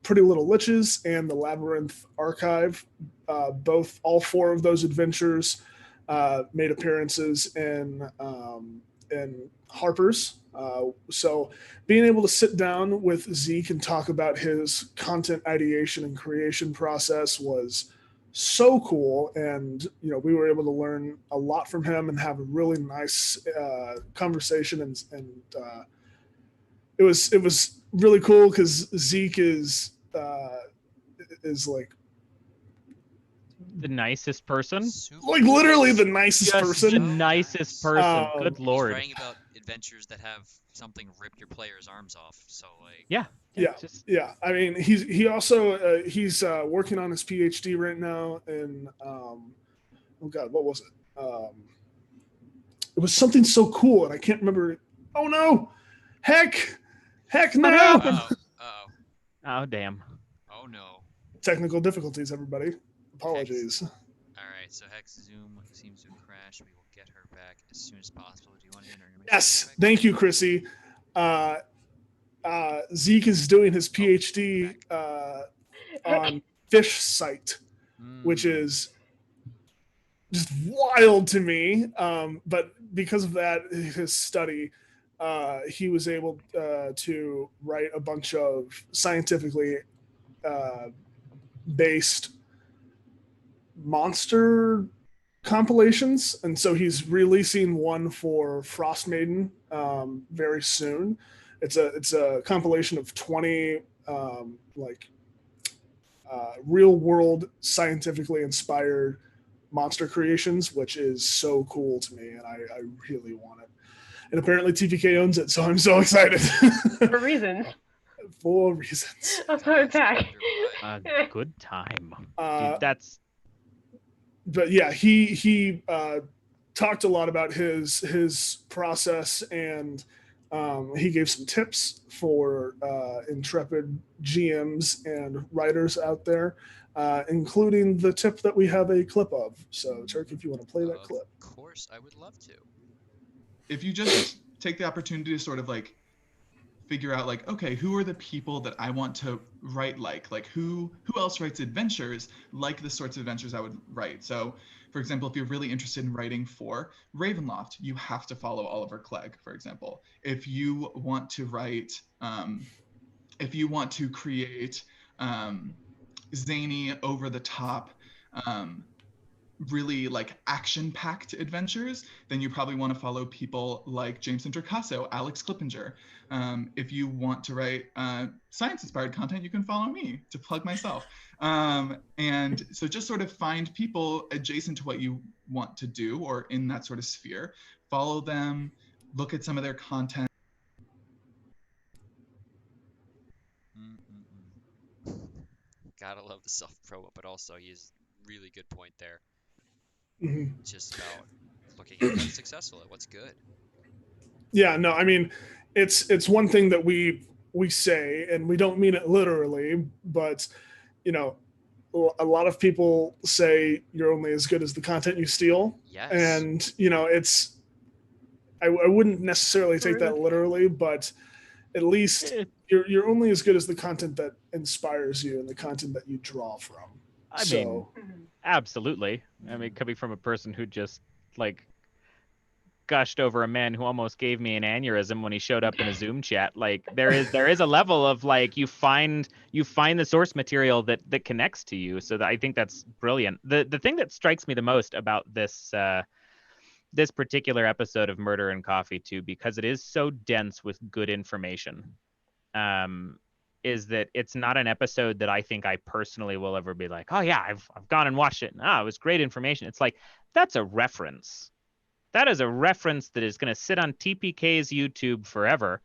Pretty Little Liches and the Labyrinth Archive. All four of those adventures made appearances in Harper's. So being able to sit down with Zeke and talk about his content ideation and creation process was so cool. And, we were able to learn a lot from him and have a really nice conversation. And it was really cool because Zeke is like the nicest person. Like literally the nicest person. The nicest person. Good Lord. He's writing about adventures that have something rip your player's arms off. So like. Yeah. I mean, he also he's working on his PhD right now, and oh god, what was it? It was something so cool, and I can't remember. Oh no! Heck no! Oh damn! Oh no! Technical difficulties, everybody. Apologies. All right, so Hex Zoom seems to have crashed. We will get her back as soon as possible. Do you want to enter? Yes, thank you, Chrissy. Zeke is doing his PhD on Fish Sight, which is just wild to me. But because of that, his study, he was able to write a bunch of scientifically based monster compilations, and so he's releasing one for Frost Maiden very soon. It's a compilation of 20 real world scientifically inspired monster creations, which is so cool to me, and I really want it. And apparently TPK owns it, so I'm so excited. For reasons. for reasons. Also attack. A good time. Uh, Dude, that's but yeah, he talked a lot about his process, and he gave some tips for intrepid GMs and writers out there, including the tip that we have a clip of. So, Turk, if you want to play that clip. Of course, I would love to. If you just take the opportunity to sort of like figure out like, okay, who are the people that I want to write like who else writes adventures like the sorts of adventures I would write. So for example, if you're really interested in writing for Ravenloft, you have to follow Oliver Clegg, for example. If you want to write, if you want to create zany, over the top, really like action-packed adventures, then you probably want to follow people like James Introcaso, Alex Clippinger. If you want to write science-inspired content, you can follow me to plug myself. And so just sort of find people adjacent to what you want to do or in that sort of sphere, follow them, look at some of their content. Gotta love the self-promo, but also he's really good point there. Mm-hmm. It's just about looking at what's successful, at what's good. Yeah, no, I mean, it's one thing that we say, and we don't mean it literally, but you know, a lot of people say you're only as good as the content you steal. Yes. And you know, it's I wouldn't necessarily take that literally, but at least you're only as good as the content that inspires you and the content that you draw from. I mean, absolutely. I mean, coming from a person who just like gushed over a man who almost gave me an aneurysm when he showed up in a Zoom chat, like there is a level of like you find the source material that connects to you. So that I think that's brilliant. The thing that strikes me the most about this this particular episode of Murder and Coffee too, because it is so dense with good information, is that it's not an episode that I think I personally will ever be like, oh yeah, I've gone and watched it. It was great information. It's like, that's a reference. That is a reference that is going to sit on TPK's YouTube forever.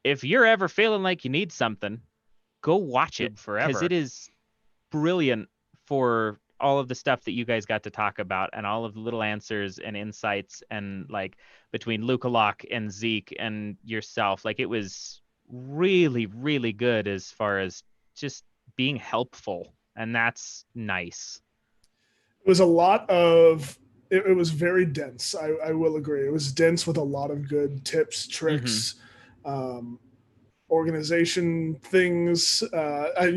If you're ever feeling like you need something, go watch it forever. Because it is brilliant for all of the stuff that you guys got to talk about and all of the little answers and insights, and like between Luca Locke and Zeke and yourself, like it was really, really good as far as just being helpful. And that's nice. It was a lot of, it was very dense. I will agree. It was dense with a lot of good tips, tricks, organization things. I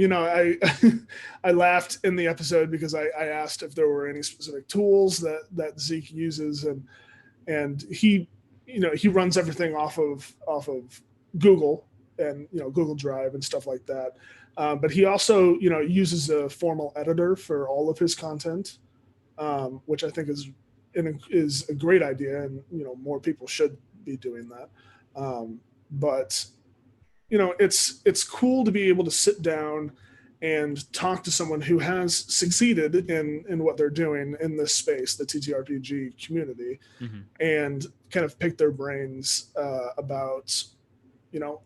laughed in the episode because I asked if there were any specific tools that Zeke uses, and he runs everything off of Google and Google Drive and stuff like that. But he also uses a formal editor for all of his content, which I think is a great idea, and more people should be doing that. But it's cool to be able to sit down and talk to someone who has succeeded in what they're doing in this space, the TTRPG community, and kind of pick their brains about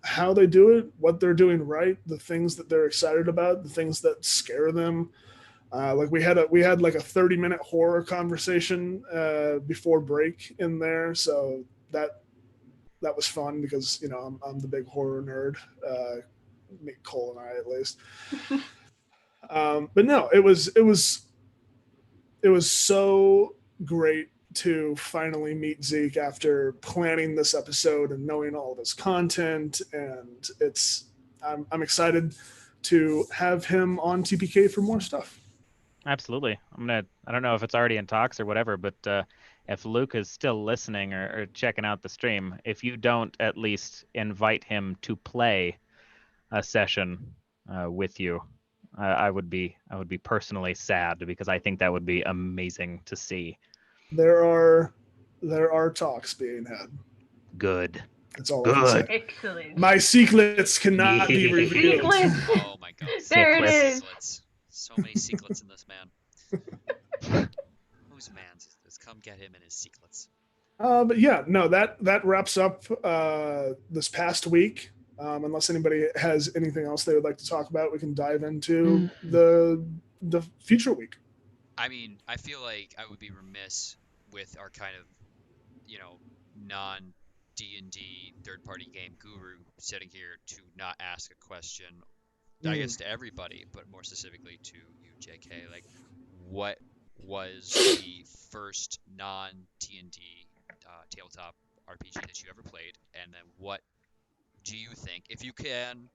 how they do it, what they're doing right, the things that they're excited about, the things that scare them. Like we had like a 30-minute horror conversation before break in there, so that was fun because I'm the big horror nerd, Cole and I at least. But no, it was so great to finally meet Zeke after planning this episode and knowing all of his content, and I'm excited to have him on TPK for more stuff. Absolutely. I don't know if it's already in talks or whatever, but if Luke is still listening or checking out the stream, if you don't at least invite him to play a session with you, I would be personally sad, because I think that would be amazing to see. There are talks being had. Good. That's all I can say. Excellent. My secrets cannot be revealed. Oh my god. There it is. Secrets. So many secrets in this man. Whose man's is this? Come get him and his secrets. But yeah, no, that wraps up this past week Unless anybody has anything else they would like to talk about, we can dive into the future week. I mean, I feel like I would be remiss with our kind of, non D&D third-party game guru sitting here to not ask a question, I guess to everybody, but more specifically to you, JK. Like, what was the first non-D&D tabletop RPG that you ever played? And then what do you think, if you can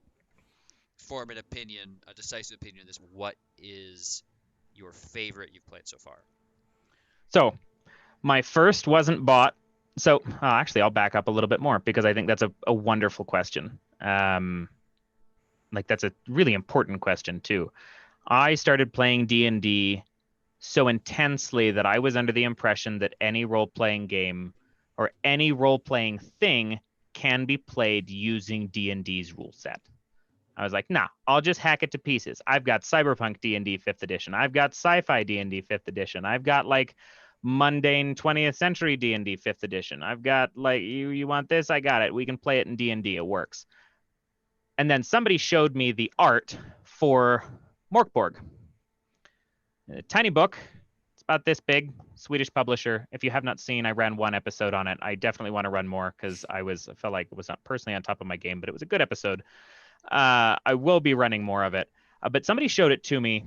form an opinion, a decisive opinion on this, what is your favorite you've played so far? So, my first wasn't bought. So, actually, I'll back up a little bit more because I think that's a wonderful question. That's a really important question, too. I started playing D&D so intensely that I was under the impression that any role-playing game or any role-playing thing can be played using D&D's rule set. I was like, nah, I'll just hack it to pieces. I've got Cyberpunk D&D 5th edition. I've got Sci-Fi D&D 5th edition. I've got mundane 20th century D&D 5th edition. I've got you want this? I got it. We can play it in D&D. It works. And then somebody showed me the art for Morkborg. A tiny book. It's about this big. Swedish publisher. If you have not seen, I ran one episode on it. I definitely want to run more because I felt like it was not personally on top of my game, but it was a good episode. I will be running more of it. But somebody showed it to me,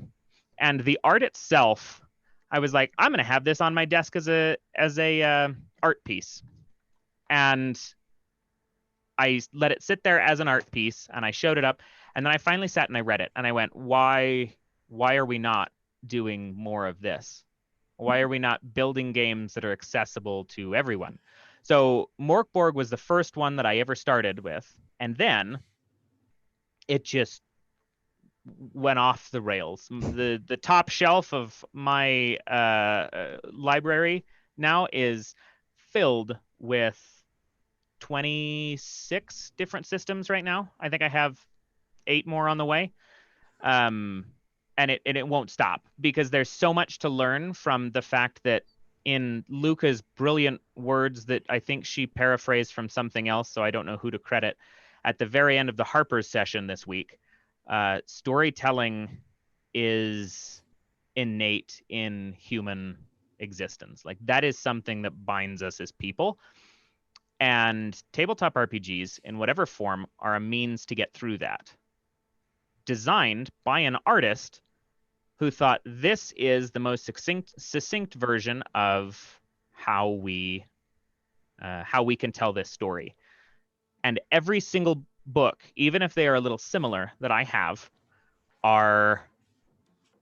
and the art itself, I was like, I'm gonna have this on my desk as a art piece, and I let it sit there as an art piece, and I showed it up, and then I finally sat and I read it, and I went, why are we not doing more of this? Why are we not building games that are accessible to everyone? So Morkborg was the first one that I ever started with, and then it just went off the rails. The top shelf of my library now is filled with 26 different systems right now. I think I have 8 more on the way. And it won't stop because there's so much to learn from the fact that in Luca's brilliant words that I think she paraphrased from something else, so I don't know who to credit, at the very end of the Harper's session this week, storytelling is innate in human existence. That is something that binds us as people. And tabletop RPGs, in whatever form, are a means to get through that. Designed by an artist who thought this is the most succinct version of how we can tell this story. And every single book, even if they are a little similar that I have, are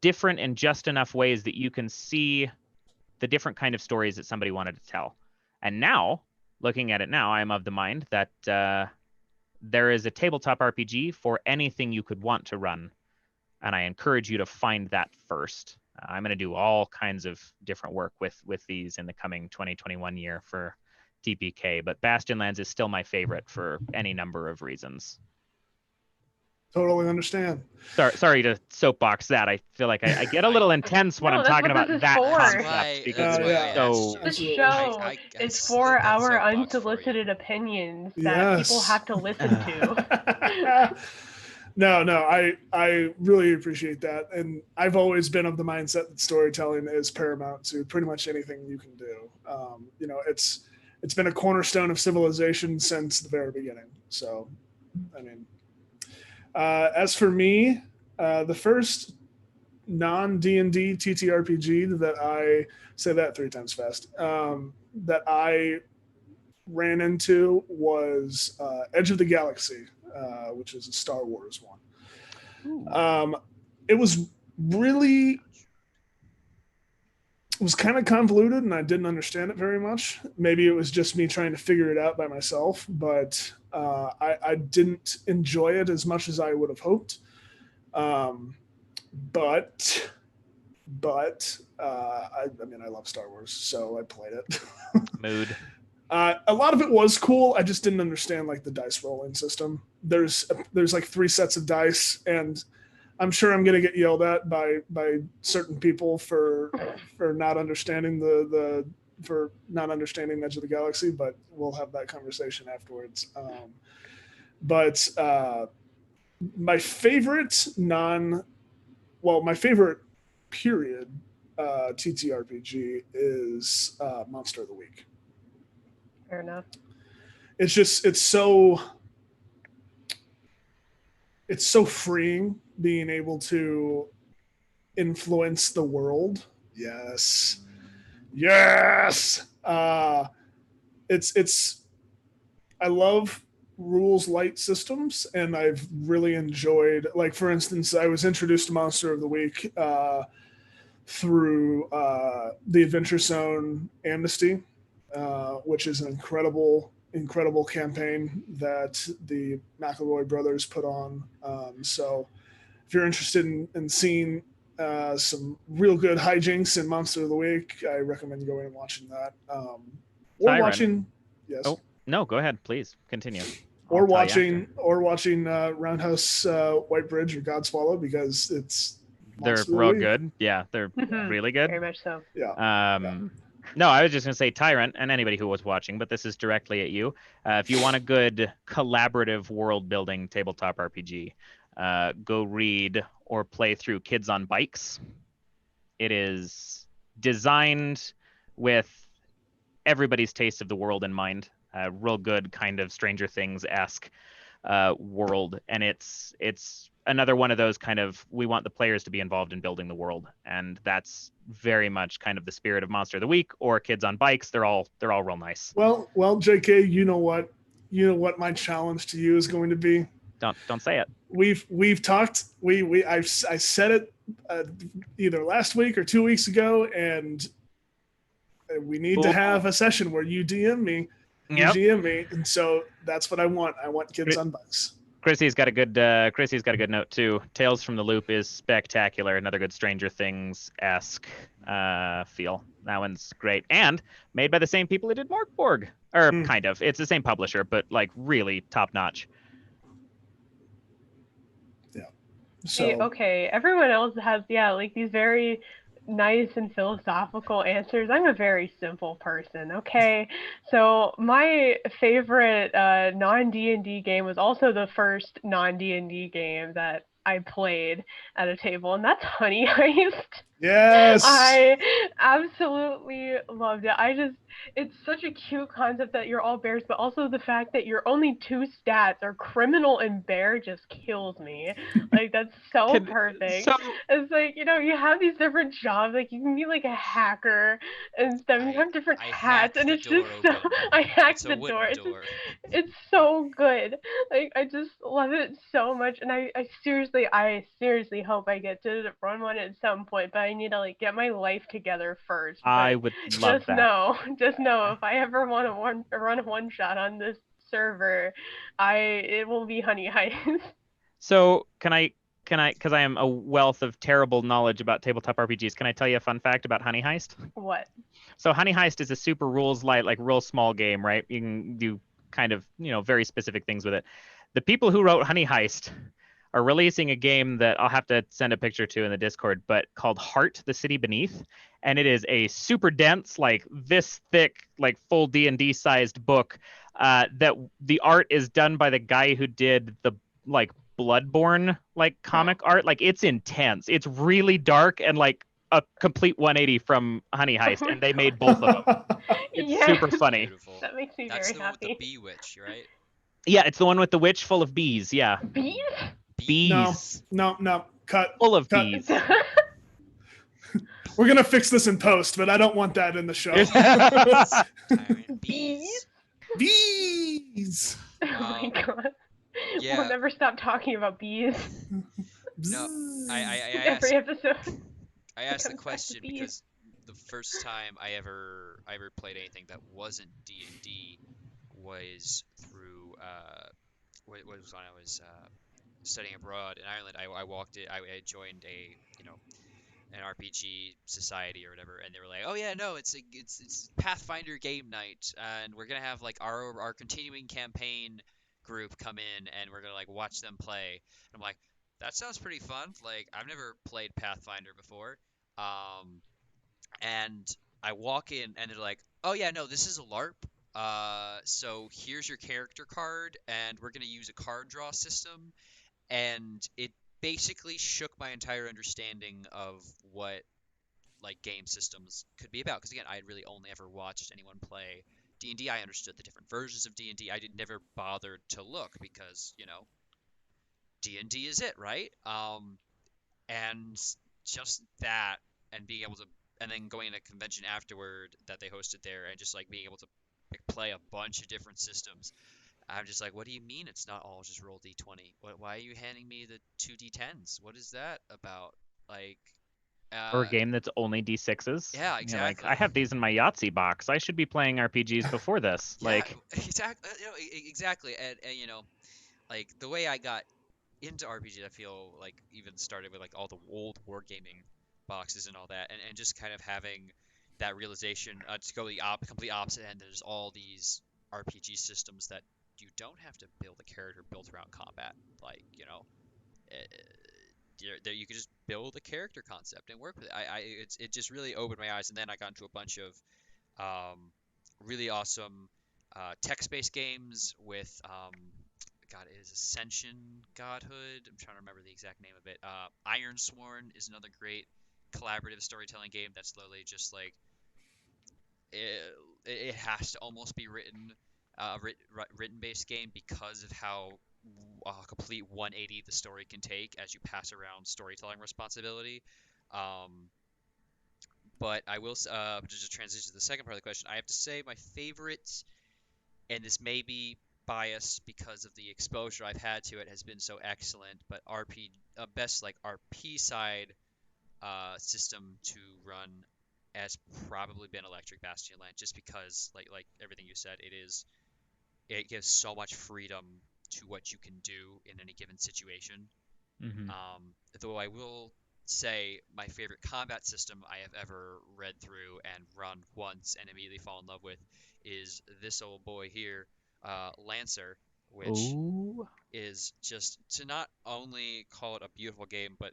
different in just enough ways that you can see the different kind of stories that somebody wanted to tell. And now, looking at it now, I'm of the mind that there is a tabletop RPG for anything you could want to run. And I encourage you to find that first. I'm going to do all kinds of different work with these in the coming 2021 year for TPK, but Bastionlands is still my favorite for any number of reasons. Totally understand. Sorry to soapbox that. I feel like I get a little intense when I'm talking about that concept because the show is for our unsolicited opinions that people have to listen to. No, I really appreciate that. And I've always been of the mindset that storytelling is paramount to pretty much anything you can do. It's been a cornerstone of civilization since the very beginning. So, I mean, as for me, the first non-D&D TTRPG that I say that 3 times fast, that I ran into was Edge of the Galaxy, which is a Star Wars one. It was really... It was kind of convoluted and I didn't understand it very much. Maybe it was just me trying to figure it out by myself, but I didn't enjoy it as much as I would have hoped. But I mean, I love Star Wars, so I played it. Mood. A lot of it was cool. I just didn't understand the dice rolling system. There's 3 sets of dice, and I'm sure I'm going to get yelled at by certain people for not understanding for not understanding Edge of the Galaxy, but we'll have that conversation afterwards. But my favorite my favorite period TTRPG is Monster of the Week. Fair enough. It's so freeing being able to influence the world. Yes. It's I love rules light systems, and I've really enjoyed, like, for instance, I was introduced to Monster of the Week through the Adventure Zone Amnesty, which is an incredible campaign that the McElroy brothers put on. So if you're interested in seeing some real good hijinks in Monster of the Week, I recommend going and watching that. Or Tyrant. watching, yes. Oh no, go ahead, please continue. Or watching Roundhouse White Bridge or Godswallow, because they're real good. Yeah, they're really good. Very much so. Yeah. No, I was just going to say Tyrant, and anybody who was watching, but this is directly at you. If you want a good collaborative world-building tabletop RPG, go read or play through Kids on Bikes. It is designed with everybody's taste of the world in mind. Real good kind of Stranger Things-esque world, and it's another one of those kind of, we want the players to be involved in building the world, and that's very much kind of the spirit of Monster of the Week or Kids on Bikes. They're all real nice. Well, JK, you know what my challenge to you is going to be. Don't say it. We've talked. I said it either last week or 2 weeks ago, and we need to have a session where you DM me. Yep. GM me, and so that's what I want. I want Kids on Bikes. Chrissy's got a good note too. Tales from the Loop is spectacular. Another good Stranger Things-esque feel. That one's great, and made by the same people who did Morkborg, or kind of. It's the same publisher, but like really top notch. Yeah. So okay, everyone else has like these very nice and philosophical answers. I'm a very simple person, okay? So my favorite non-D&D game was also the first non-D&D game that I played at a table, and that's Honey Heist. Yes! I absolutely loved it. It's such a cute concept that you're all bears, but also the fact that your only two stats are criminal and bear just kills me. Like, that's so perfect. It's like, you have these different jobs. Like, you can be like a hacker and stuff. You have different hats, and it's just so... I hacked the door. It's so good. Like, I just love it so much, and I seriously hope I get to run one at some point, but I need to like get my life together first. I would love that. Just know if I ever want to run a one shot on this server, it will be Honey Heist. So can I, because I am a wealth of terrible knowledge about tabletop RPGs, can I tell you a fun fact about Honey Heist? What? So Honey Heist is a super rules light, like real small game, right? You can do kind of, very specific things with it. The people who wrote Honey Heist are releasing a game that I'll have to send a picture to in the Discord, but called Heart, the City Beneath. And it is a super dense, like this thick, like full D&D sized book that the art is done by the guy who did the like Bloodborne like comic art. Like, it's intense. It's really dark and like a complete 180 from Honey Heist, and they made both of them. It's super funny. Beautiful. That makes me That's very happy. That's the one with the bee witch, right? Yeah, it's the one with the witch full of bees. Yeah. Bees? Bees. No. Cut. Full of Cut. bees. We're gonna fix this in post, but I don't want that in the show. Bees. Bees. Oh my god. Yeah. We'll never stop talking about bees. No, I Every episode. I asked the comes back to question bees. because the first time I ever played anything that wasn't D&D was through was when I was studying abroad in Ireland. I joined an RPG society or whatever, and they were like, "Oh yeah, no, it's Pathfinder game night, and we're gonna have like our continuing campaign group come in, and we're gonna like watch them play." And I'm like, that sounds pretty fun. Like, I've never played Pathfinder before, and I walk in, and they're like, "Oh yeah, no, this is a LARP. So here's your character card, and we're gonna use a card draw system, and it basically shook my entire understanding of what like game systems could be about. Because again, I had really only ever watched anyone play D&D. I understood the different versions of D&D. I did never bothered to look because D&D is it, right? And just that, and being able to, and then going to a convention afterward that they hosted there, and just like being able to like, play a bunch of different systems. I'm just like, what do you mean it's not all just roll d20? Why are you handing me the 2d10s? What is that about? Like, For a game that's only D6s. yeah, You're like, exactly. I have these in my Yahtzee box. I should be playing RPGs before this. Yeah, Like, exactly. Exactly. And like the way I got into RPGs, I feel like even started with like all the old wargaming boxes and all that, and just kind of having that realization to go the complete opposite end. There's all these RPG systems that you don't have to build a character built around combat. Like there you can just build a character concept and work with it. It just really opened my eyes, and then I got into a bunch of really awesome text-based games with God, it is Ascension Godhood. I'm trying to remember the exact name of it. Iron Sworn is another great collaborative storytelling game that's literally just like it has to almost be written based game because of how complete 180 the story can take as you pass around storytelling responsibility. But I will just transition to the second part of the question. I have to say my favorite, and this may be biased because of the exposure I've had to it, has been so excellent. But best like RP side system to run has probably been Electric Bastion Land, just because like everything you said, it gives so much freedom to what you can do in any given situation. Though I will say my favorite combat system I have ever read through and run once and immediately fall in love with is this old boy here, Lancer, which is just to not only call it a beautiful game, but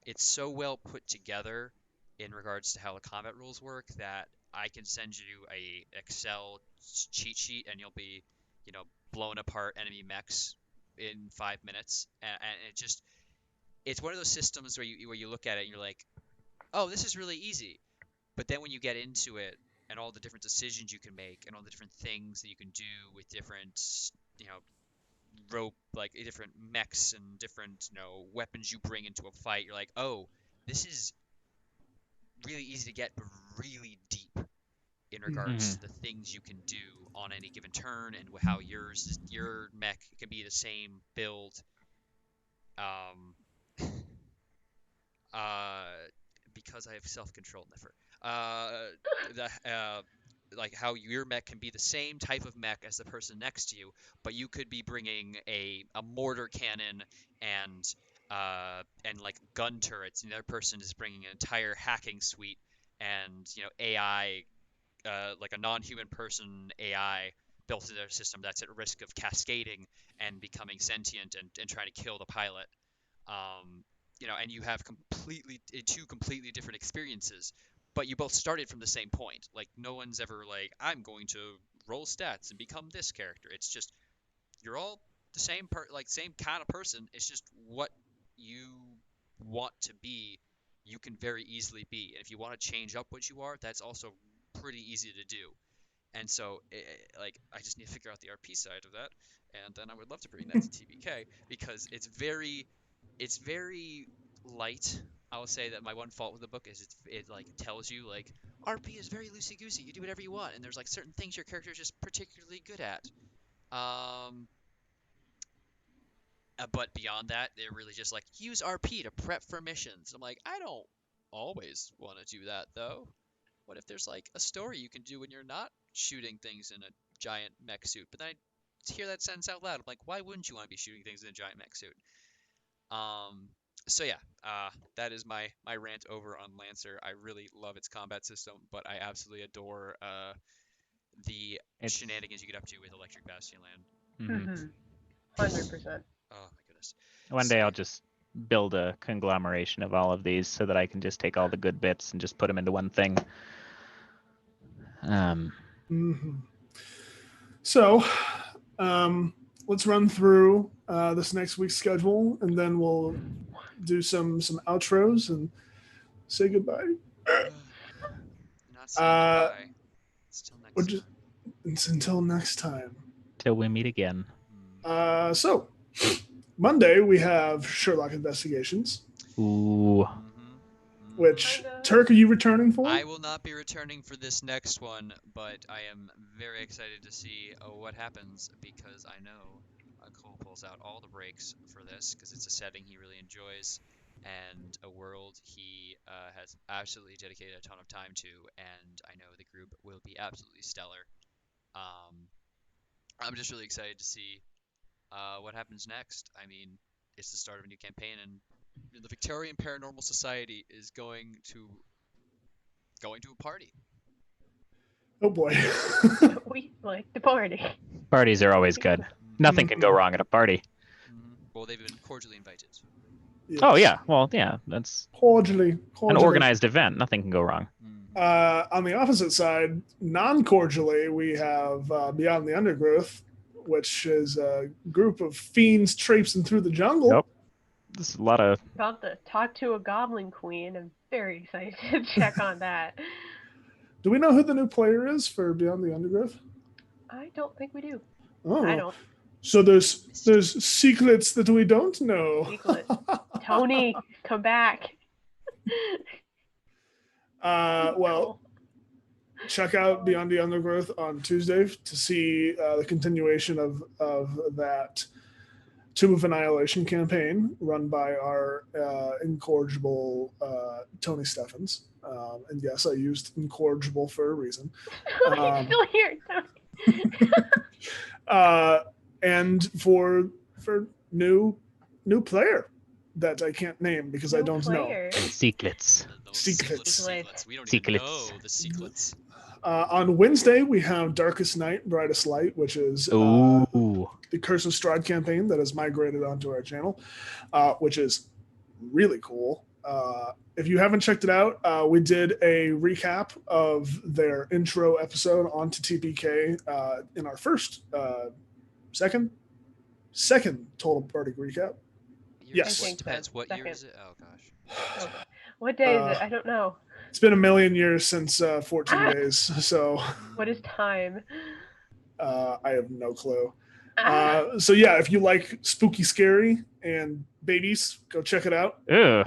it's so well put together in regards to how the combat rules work that I can send you a Excel cheat sheet and you'll be, blown apart enemy mechs in 5 minutes, and it's one of those systems where you look at it and you're like, oh, this is really easy. But then when you get into it and all the different decisions you can make and all the different things that you can do with different, different mechs and different, weapons you bring into a fight, you're like, oh, this is really easy to get, but really deep in regards to the things you can do on any given turn and how your mech can be the same build. Because I have self-control, never. Like how your mech can be the same type of mech as the person next to you, but you could be bringing a mortar cannon and like gun turrets, and the other person is bringing an entire hacking suite and AI, like a non-human person AI built into their system that's at risk of cascading and becoming sentient and trying to kill the pilot. And you have two completely different experiences, but you both started from the same point. Like no one's ever like, I'm going to roll stats and become this character. It's just you're all the same same kind of person. It's just what you want to be, you can very easily be. And if you want to change up what you are, that's also pretty easy to do. And so, I just need to figure out the RP side of that, and then I would love to bring that to TBK because it's very light. I will say that my one fault with the book is it tells you like RP is very loosey goosey. You do whatever you want, and there's like certain things your character is just particularly good at. But beyond that, they're really just like use RP to prep for missions. I'm like, I don't always want to do that though. What if there's like a story you can do when you're not shooting things in a giant mech suit? But then I hear that sentence out loud. I'm like, why wouldn't you want to be shooting things in a giant mech suit? So yeah, that is my rant over on Lancer. I really love its combat system, but I absolutely adore the shenanigans you get up to with Electric Bastion Land. 100%. Oh my goodness. One day I'll just build a conglomeration of all of these so that I can just take all the good bits and just put them into one thing. So, let's run through this next week's schedule, and then we'll do some outros and say goodbye. Not saying goodbye. It's till next time. It's until next time. Till we meet again. So, Monday we have Sherlock Investigations. Ooh. Which, Turk, are you returning for? I will not be returning for this next one, but I am very excited to see what happens, because I know Cole pulls out all the breaks for this, because it's a setting he really enjoys and a world he has absolutely dedicated a ton of time to, and I know the group will be absolutely stellar. I'm just really excited to see what happens next. I mean, it's the start of a new campaign, and the Victorian Paranormal Society is going to a party. Oh boy. We like to party. Parties are always good. Nothing can go wrong at a party. Well, they've been cordially invited. Yes. Oh yeah, well yeah, that's cordially an organized event. Nothing can go wrong. On the opposite side, non-cordially, we have Beyond the Undergrowth, which is a group of fiends traipsing through the jungle. Yep. There's a lot of... About to talk to a goblin queen. I'm very excited to check on that. Do we know who the new player is for Beyond the Undergrowth? I don't think we do. Oh. I don't. So there's secrets that we don't know. Secret. Tony, come back. Well, check out Beyond the Undergrowth on Tuesday to see the continuation of that Tomb of Annihilation campaign run by our incorrigible Tony Steffens. And yes, I used incorrigible for a reason. I'm still here, Tony. And for new player that I can't name because I don't know. Secrets. Secrets. We don't even know the secrets. On Wednesday, we have Darkest Night, Brightest Light, which is the Curse of Strahd campaign that has migrated onto our channel, which is really cool. If you haven't checked it out, we did a recap of their intro episode onto TPK in our first, second Total Party recap. Yes. I think Depends. What year Second. is it? Oh gosh. What day is it? I don't know. It's been a million years since 14 days, so What is time? I have no clue. So yeah, if you like spooky, scary, and babies, go check it out. Ew.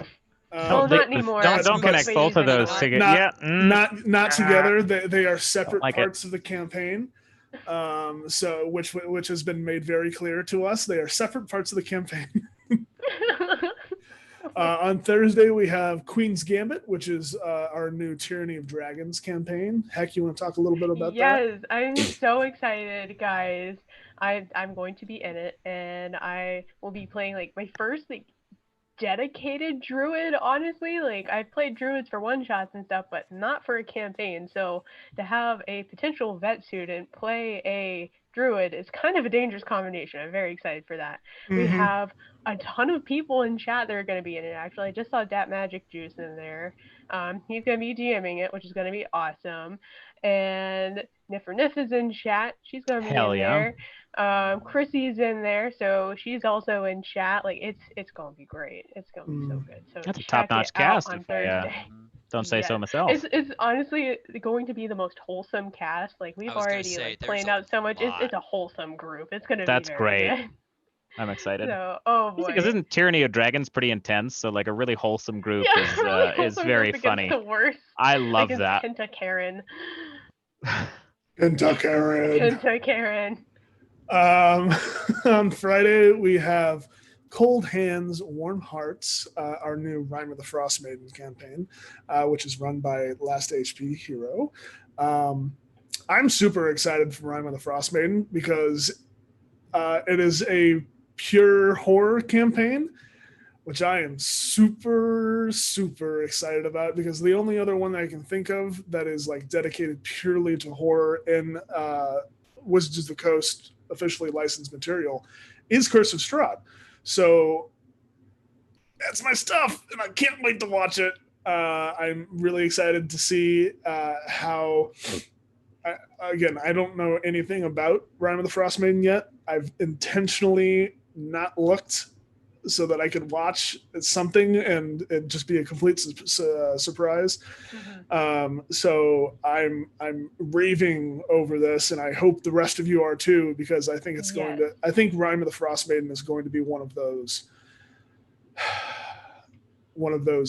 Well, not anymore. Don't connect both of those together. Not together. They are separate like parts of the campaign. So which has been made very clear to us. They are separate parts of the campaign. On Thursday, we have Queen's Gambit, which is our new Tyranny of Dragons campaign. Heck, you want to talk a little bit about that? Yes, I'm so excited, guys. I'm going to be in it, and I will be playing like my first dedicated druid. Honestly, I've played druids for one shots and stuff, but not for a campaign. So to have a potential vet student play a druid is kind of a dangerous combination. I'm very excited for that. We have a ton of people in chat that are going to be in it. Actually, I just saw Dat Magic Juice in there. He's going to be DMing it, which is going to be awesome. And Niffer is in chat. She's going to be in there. Chrissy's in there, so she's also in chat. It's going to be great. It's going to be so good. So that's a top-notch cast on if Thursday. Don't say so myself. It's honestly going to be the most wholesome cast. We've already planned out so much. It's a wholesome group. It's going to be That's very great. good. I'm excited. So, oh boy. Because isn't Tyranny of Dragons pretty intense? So a really wholesome group is very funny. The worst. I love that. Penta Karen. Penta Karen. On Friday, we have Cold Hands, Warm Hearts, our new Rime of the Frost Maiden campaign, which is run by Last HP Hero. I'm super excited for Rime of the Frost Maiden because it is a pure horror campaign, which I am super, super excited about because the only other one that I can think of that is dedicated purely to horror in Wizards of the Coast officially licensed material is Curse of Strahd. So that's my stuff, and I can't wait to watch it. I'm really excited to see how again, I don't know anything about Rime of the Frost Maiden yet. I've intentionally not looked so that I could watch something and it just be a complete surprise. So I'm raving over this, and I hope the rest of you are too, because I think it's going to. I think Rime of the Frost Maiden is going to be one of those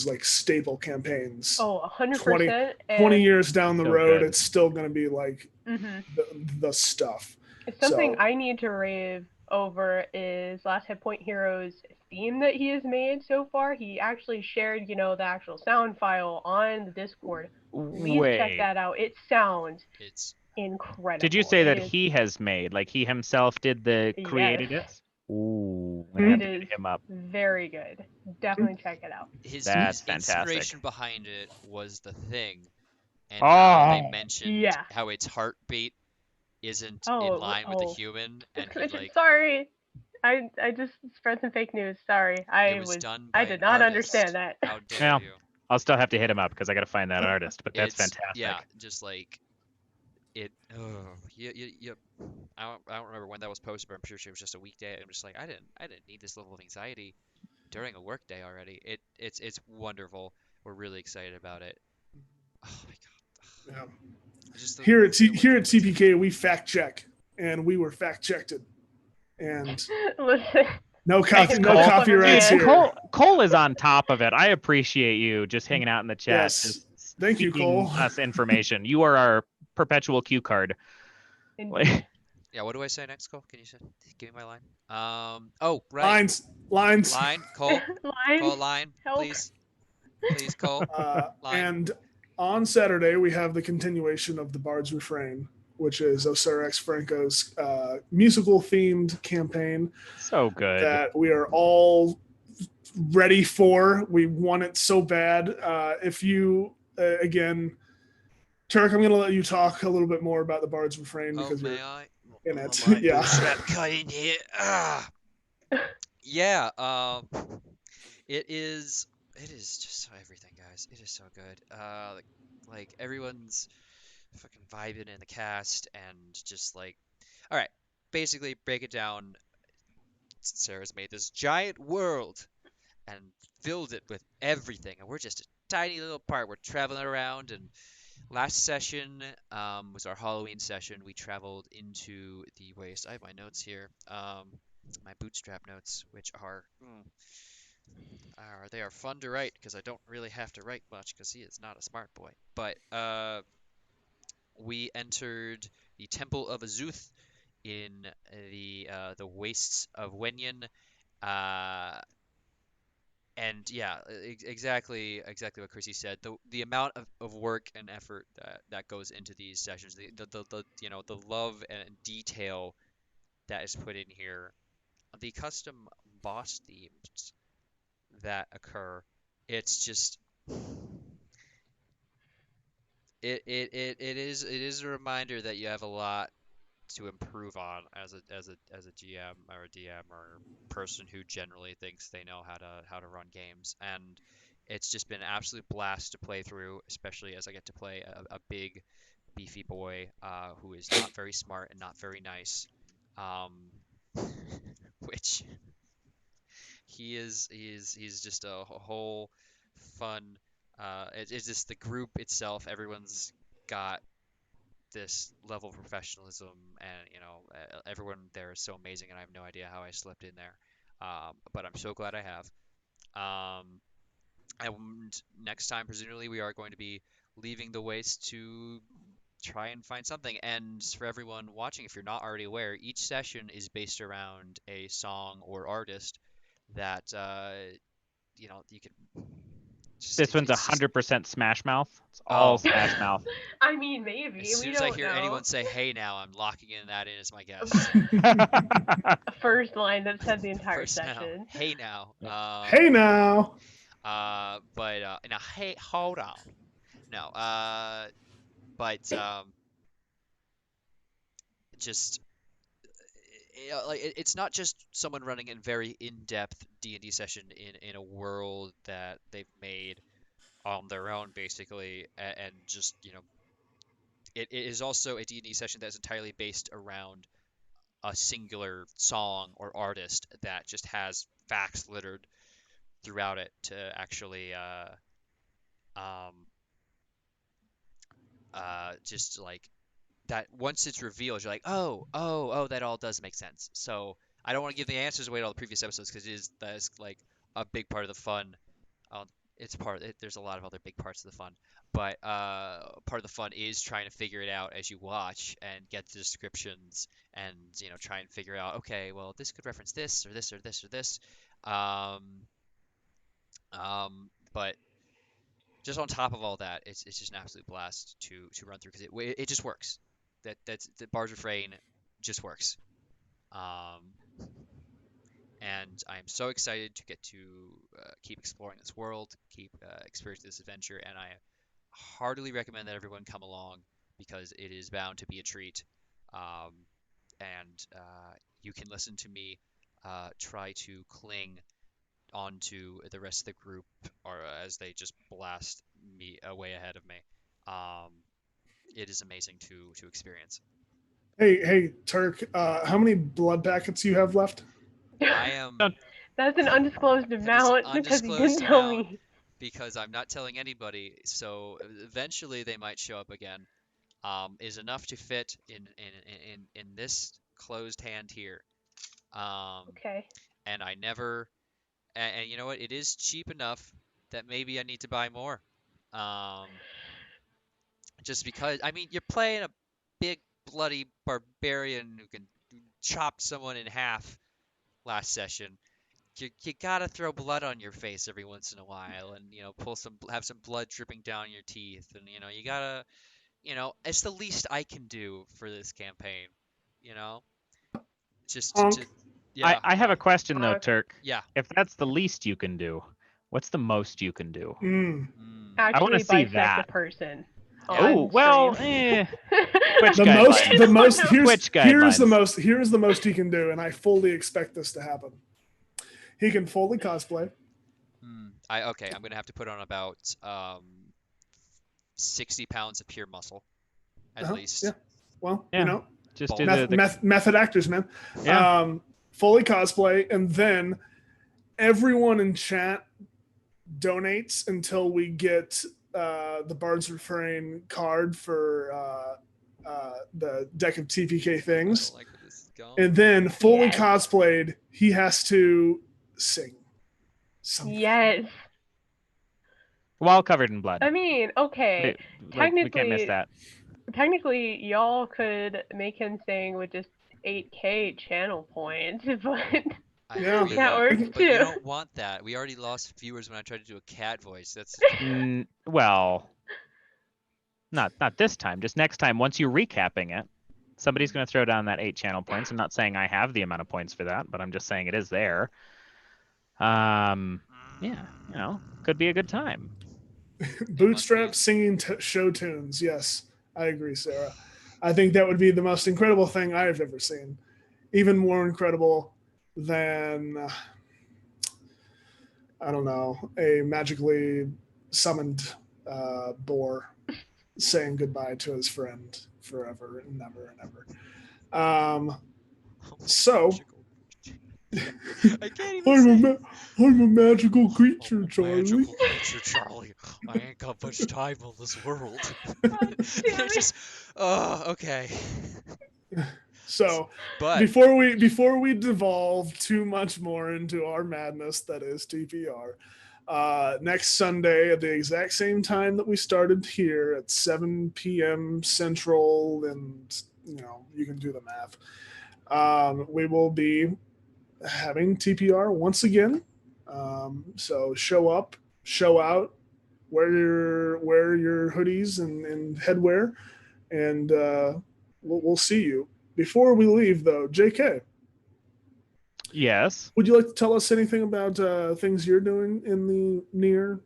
like staple campaigns. Oh, 100%. 20 years down the So road, good. it's still going to be like the stuff. Something So, I need to rave over is Last Hit Point Hero's theme that he has made so far. He actually shared, the actual sound file on the Discord. Please check Wait. that out. It sounds It's incredible. Did you say It that is- he has made, like he himself did the created Yes. it? Ooh, It I have to is hit him up. very good. Definitely check it out. his That's inspiration fantastic. behind it was the thing, and how they Oh, mentioned how its heartbeat isn't in line with the human, and he like Sorry. I just spread some fake news. Sorry. it was done by I did an not artist. understand that. How dare well, you? I'll still have to hit him up because I got to find that artist. But that's It's fantastic. yeah, just like it. You. I don't remember when that was posted, but I'm pretty sure it was just a weekday. I'm just like I didn't need this level of anxiety during a work day already. It's wonderful. We're really excited about it. Oh my god. Yeah. Just Here at TPK, we fact check, and we were fact checked, and Listen. no Thanks, copyrights Dude, here. Cole is on top of it. I appreciate you just hanging out in the chat. Yes. Just Thank you, feeding Cole. us information. You are our perpetual cue card. Yeah, what do I say next, Cole? Can you give me my line? Oh, right. Lines. Line, Cole. Line. Cole, line, Help. please. Please, Cole. Line. And on Saturday, we have the continuation of the Bard's Refrain, which is Osir X Franco's musical-themed campaign. So good. That we are all ready for. We want it so bad. If you, again, Turk, I'm going to let you talk a little bit more about the Bard's Refrain because you're in it. Yeah. Cut in here. Ah. Yeah. It is just so everything, guys. It is so good. Like everyone's fucking vibing in the cast and just like, all right. Basically, break it down. Sarah's made this giant world and filled it with everything, and we're just a tiny little part. We're traveling around, and last session was our Halloween session. We traveled into the waste. I have my notes here, my bootstrap notes, which are they are fun to write because I don't really have to write much because he is not a smart boy. But we entered the Temple of Azuth in the wastes of Wenyan. And yeah, exactly what Chrissy said. The amount of work and effort that goes into these sessions, the love and detail that is put in here, the custom boss themes that occur, it's just it is a reminder that you have a lot to improve on as a GM or a DM or person who generally thinks they know how to run games. And it's just been an absolute blast to play through, especially as I get to play a big beefy boy who is not very smart and not very nice, which he's just a whole fun it's just the group itself. Everyone's got this level of professionalism, and everyone there is so amazing, and I have no idea how I slipped in there, but I'm so glad I have. And next time presumably we are going to be leaving the waste to try and find something. And for everyone watching, if you're not already aware, each session is based around a song or artist that you can This one's 100% Smash Mouth. It's all Smash Mouth. I mean, maybe. As soon we as don't I hear know. anyone say "Hey now," I'm locking in that in as my guess. First line that said the entire First now. session. Hey now. Hey now. But now, hey, hold on. No. But just it's not just someone running a very in-depth D&D session in a world that they've made on their own, basically, and just it is also a D&D session that's entirely based around a singular song or artist that just has facts littered throughout it to actually just like that once it's revealed, you're like, oh, that all does make sense. So I don't want to give the answers away to all the previous episodes because that's like a big part of the fun. There's a lot of other big parts of the fun, but part of the fun is trying to figure it out as you watch and get the descriptions and try and figure out, okay, well, this could reference this or this or this or this. But just on top of all that, it's just an absolute blast to run through because it just works. That's the Bard's Refrain just works. And I'm so excited to get to keep exploring this world, keep experiencing this adventure, and I heartily recommend that everyone come along because it is bound to be a treat. And you can listen to me try to cling onto the rest of the group, or as they just blast me way ahead of me. It is amazing to experience. Hey, Turk. How many blood packets you have left? I am. That's an undisclosed amount because you didn't tell me. Because I'm not telling anybody. So eventually they might show up again. Is enough to fit in this closed hand here. Okay. And I never. And you know what? It is cheap enough that maybe I need to buy more. Just because, I mean, you're playing a big bloody barbarian who can chop someone in half last session. You gotta throw blood on your face every once in a while, and have some blood dripping down your teeth, and you gotta, it's the least I can do for this campaign, just yeah. I have a question though, Turk. Yeah. If that's the least you can do, what's the most you can do? Actually, I want to see that. A person. Oh well, Twitch the most guidelines. Here's the most he can do, and I fully expect this to happen. He can fully cosplay. I'm gonna have to put on about 60 pounds of pure muscle, at least. Yeah. Well, just method actors, man. Yeah. Fully cosplay, and then everyone in chat donates until we get the Bard's Refrain card for the deck of TPK things. I don't like where this is going. And then fully cosplayed, he has to sing something. Yes. While covered in blood. I mean, okay. We can't miss that. Technically, y'all could make him sing with just 8K channel points, but that works too. But you don't want that. We already lost viewers when I tried to do a cat voice. That's well, not this time. Just next time, once you're recapping it, somebody's going to throw down that 8 channel points. I'm not saying I have the amount of points for that, but I'm just saying it is there. Yeah, could be a good time. Bootstrap singing show tunes. Yes, I agree, Sarah. I think that would be the most incredible thing I've ever seen. Even more incredible than, I don't know, a magically summoned boar saying goodbye to his friend forever and never and ever. So, I can't even I'm a magical creature, Charlie. Magical creature, Charlie. I ain't got much time on this world. It's just, okay. So, before we devolve too much more into our madness that is TPR, next Sunday at the exact same time that we started here at 7 p.m. Central, and you can do the math. We will be having TPR once again. So show up, show out, wear your hoodies and headwear, and we'll see you. Before we leave, though, JK. Yes. Would you like to tell us anything about things you're doing in the near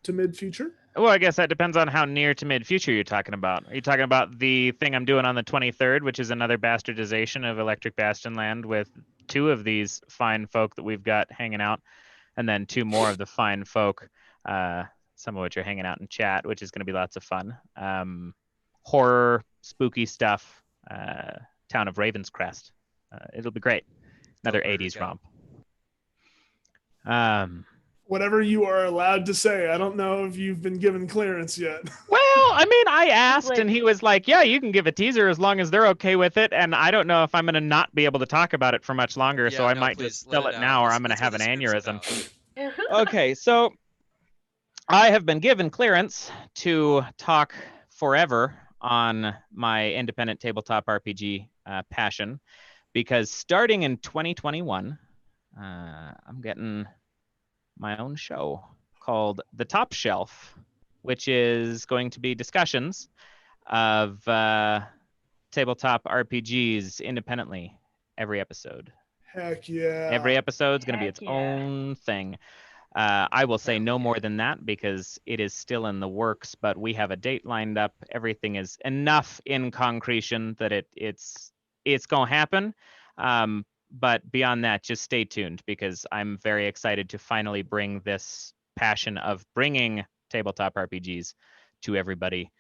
to mid future? Well, I guess that depends on how near to mid future you're talking about. Are you talking about the thing I'm doing on the 23rd, which is another bastardization of Electric Bastion Land with 2 of these fine folk that we've got hanging out, and then 2 more of the fine folk, some of which are hanging out in chat, which is going to be lots of fun. horror, spooky stuff. Town of Ravenscrest. It'll be great. Another 80s romp. Whatever you are allowed to say. I don't know if you've been given clearance yet. Well, I mean, I asked, and he was like, yeah, you can give a teaser as long as they're okay with it. And I don't know if I'm going to not be able to talk about it for much longer, so I might just tell it now, or I'm going to have an aneurysm. Okay, so I have been given clearance to talk forever on my independent tabletop RPG passion, because starting in 2021, I'm getting my own show called The Top Shelf, which is going to be discussions of tabletop RPGs independently every episode. Heck yeah. Every episode's going to be its own thing. I will say no more than that because it is still in the works, but we have a date lined up. Everything is enough in concretion that it's going to happen. But beyond that, just stay tuned because I'm very excited to finally bring this passion of bringing tabletop RPGs to everybody.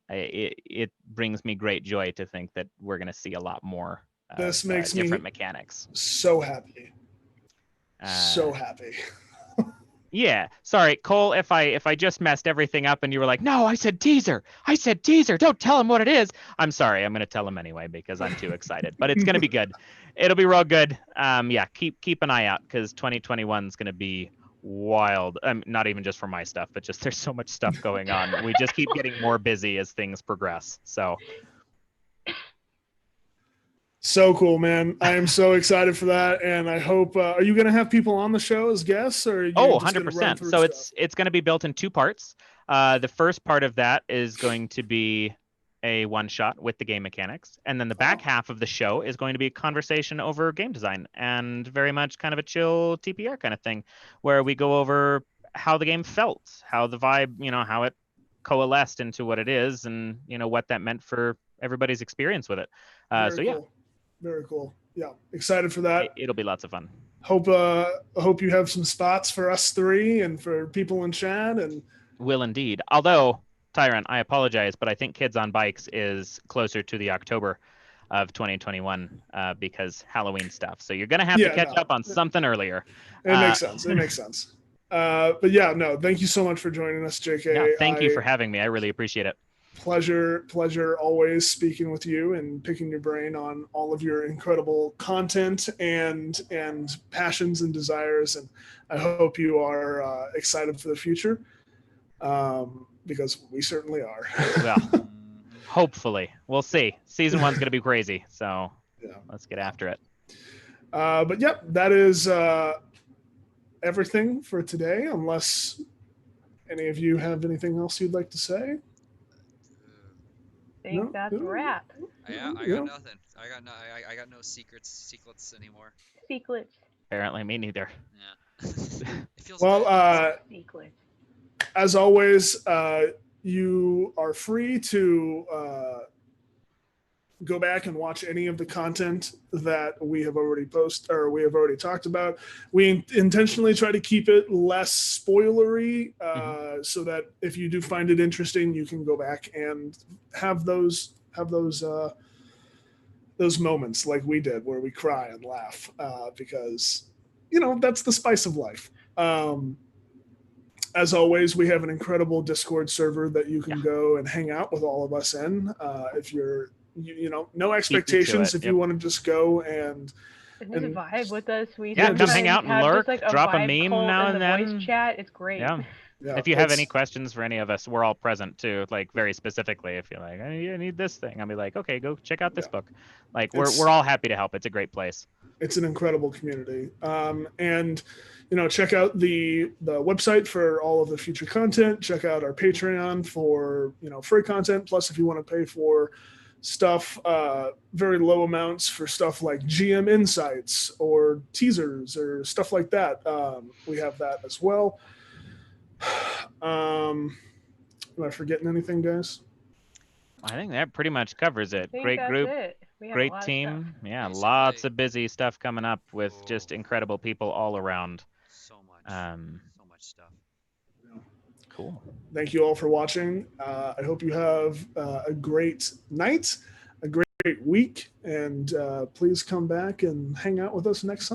It brings me great joy to think that we're going to see a lot more this makes different me mechanics. So happy. So happy. Yeah. Sorry, Cole, if I just messed everything up and you were like, no, I said teaser. Don't tell him what it is. I'm sorry. I'm going to tell him anyway because I'm too excited. But it's going to be good. It'll be real good. Yeah, keep an eye out because 2021 is going to be wild. Not even just for my stuff, but just there's so much stuff going on. We just keep getting more busy as things progress. So cool, man. I am so excited for that. And I hope, are you going to have people on the show as guests? Or are you 100%. So it's going to be built in two parts. The first part of that is going to be a one shot with the game mechanics. And then the back half of the show is going to be a conversation over game design and very much kind of a chill TPR kind of thing where we go over how the game felt, how the vibe, how it coalesced into what it is and, what that meant for everybody's experience with it. Yeah. Very cool. Yeah, excited for that. It'll be lots of fun. Hope you have some spots for us three and for people in chat. And will indeed. Although, Tyrant, I apologize, but I think Kids on Bikes is closer to the October of 2021 because Halloween stuff. So you're gonna have to catch up on something earlier. It makes sense. It makes sense. But yeah, no, thank you so much for joining us, JK. No, thank you for having me. I really appreciate it. Pleasure always speaking with you and picking your brain on all of your incredible content and passions and desires. And I hope you are excited for the future because we certainly are. Well, hopefully. We'll see. Season 1's going to be crazy. So let's get after it. But yep, that is everything for today, unless any of you have anything else you'd like to say. I think that's a wrap. I got nothing. I got no secrets anymore. Secrets. Apparently, me neither. Yeah. It feels secret. As always, you are free to go back and watch any of the content that we have already posted or we have already talked about. We intentionally try to keep it less spoilery so that if you do find it interesting, you can go back and have those moments like we did where we cry and laugh because, that's the spice of life. As always, we have an incredible Discord server that you can go and hang out with all of us in. If you're no expectations if you want to just go and vibe with us. Come hang out and lurk, drop a meme now and then. Voice chat, it's great. Yeah. If you have any questions for any of us, we're all present too. Like very specifically, if you're like, I need this thing, I'll be like, okay, go check out this book. Like we're all happy to help. It's a great place. It's an incredible community. And check out the website for all of the future content. Check out our Patreon for free content. Plus, if you want to pay for stuff, very low amounts for stuff like GM insights or teasers or stuff like that. We have that as well. Am I forgetting anything, guys? I think that pretty much covers it. Great group, great team. Yeah, Basically, lots of busy stuff coming up with just incredible people all around. So much stuff. Cool. Thank you all for watching. I hope you have a great night, a great week, and please come back and hang out with us next Sunday.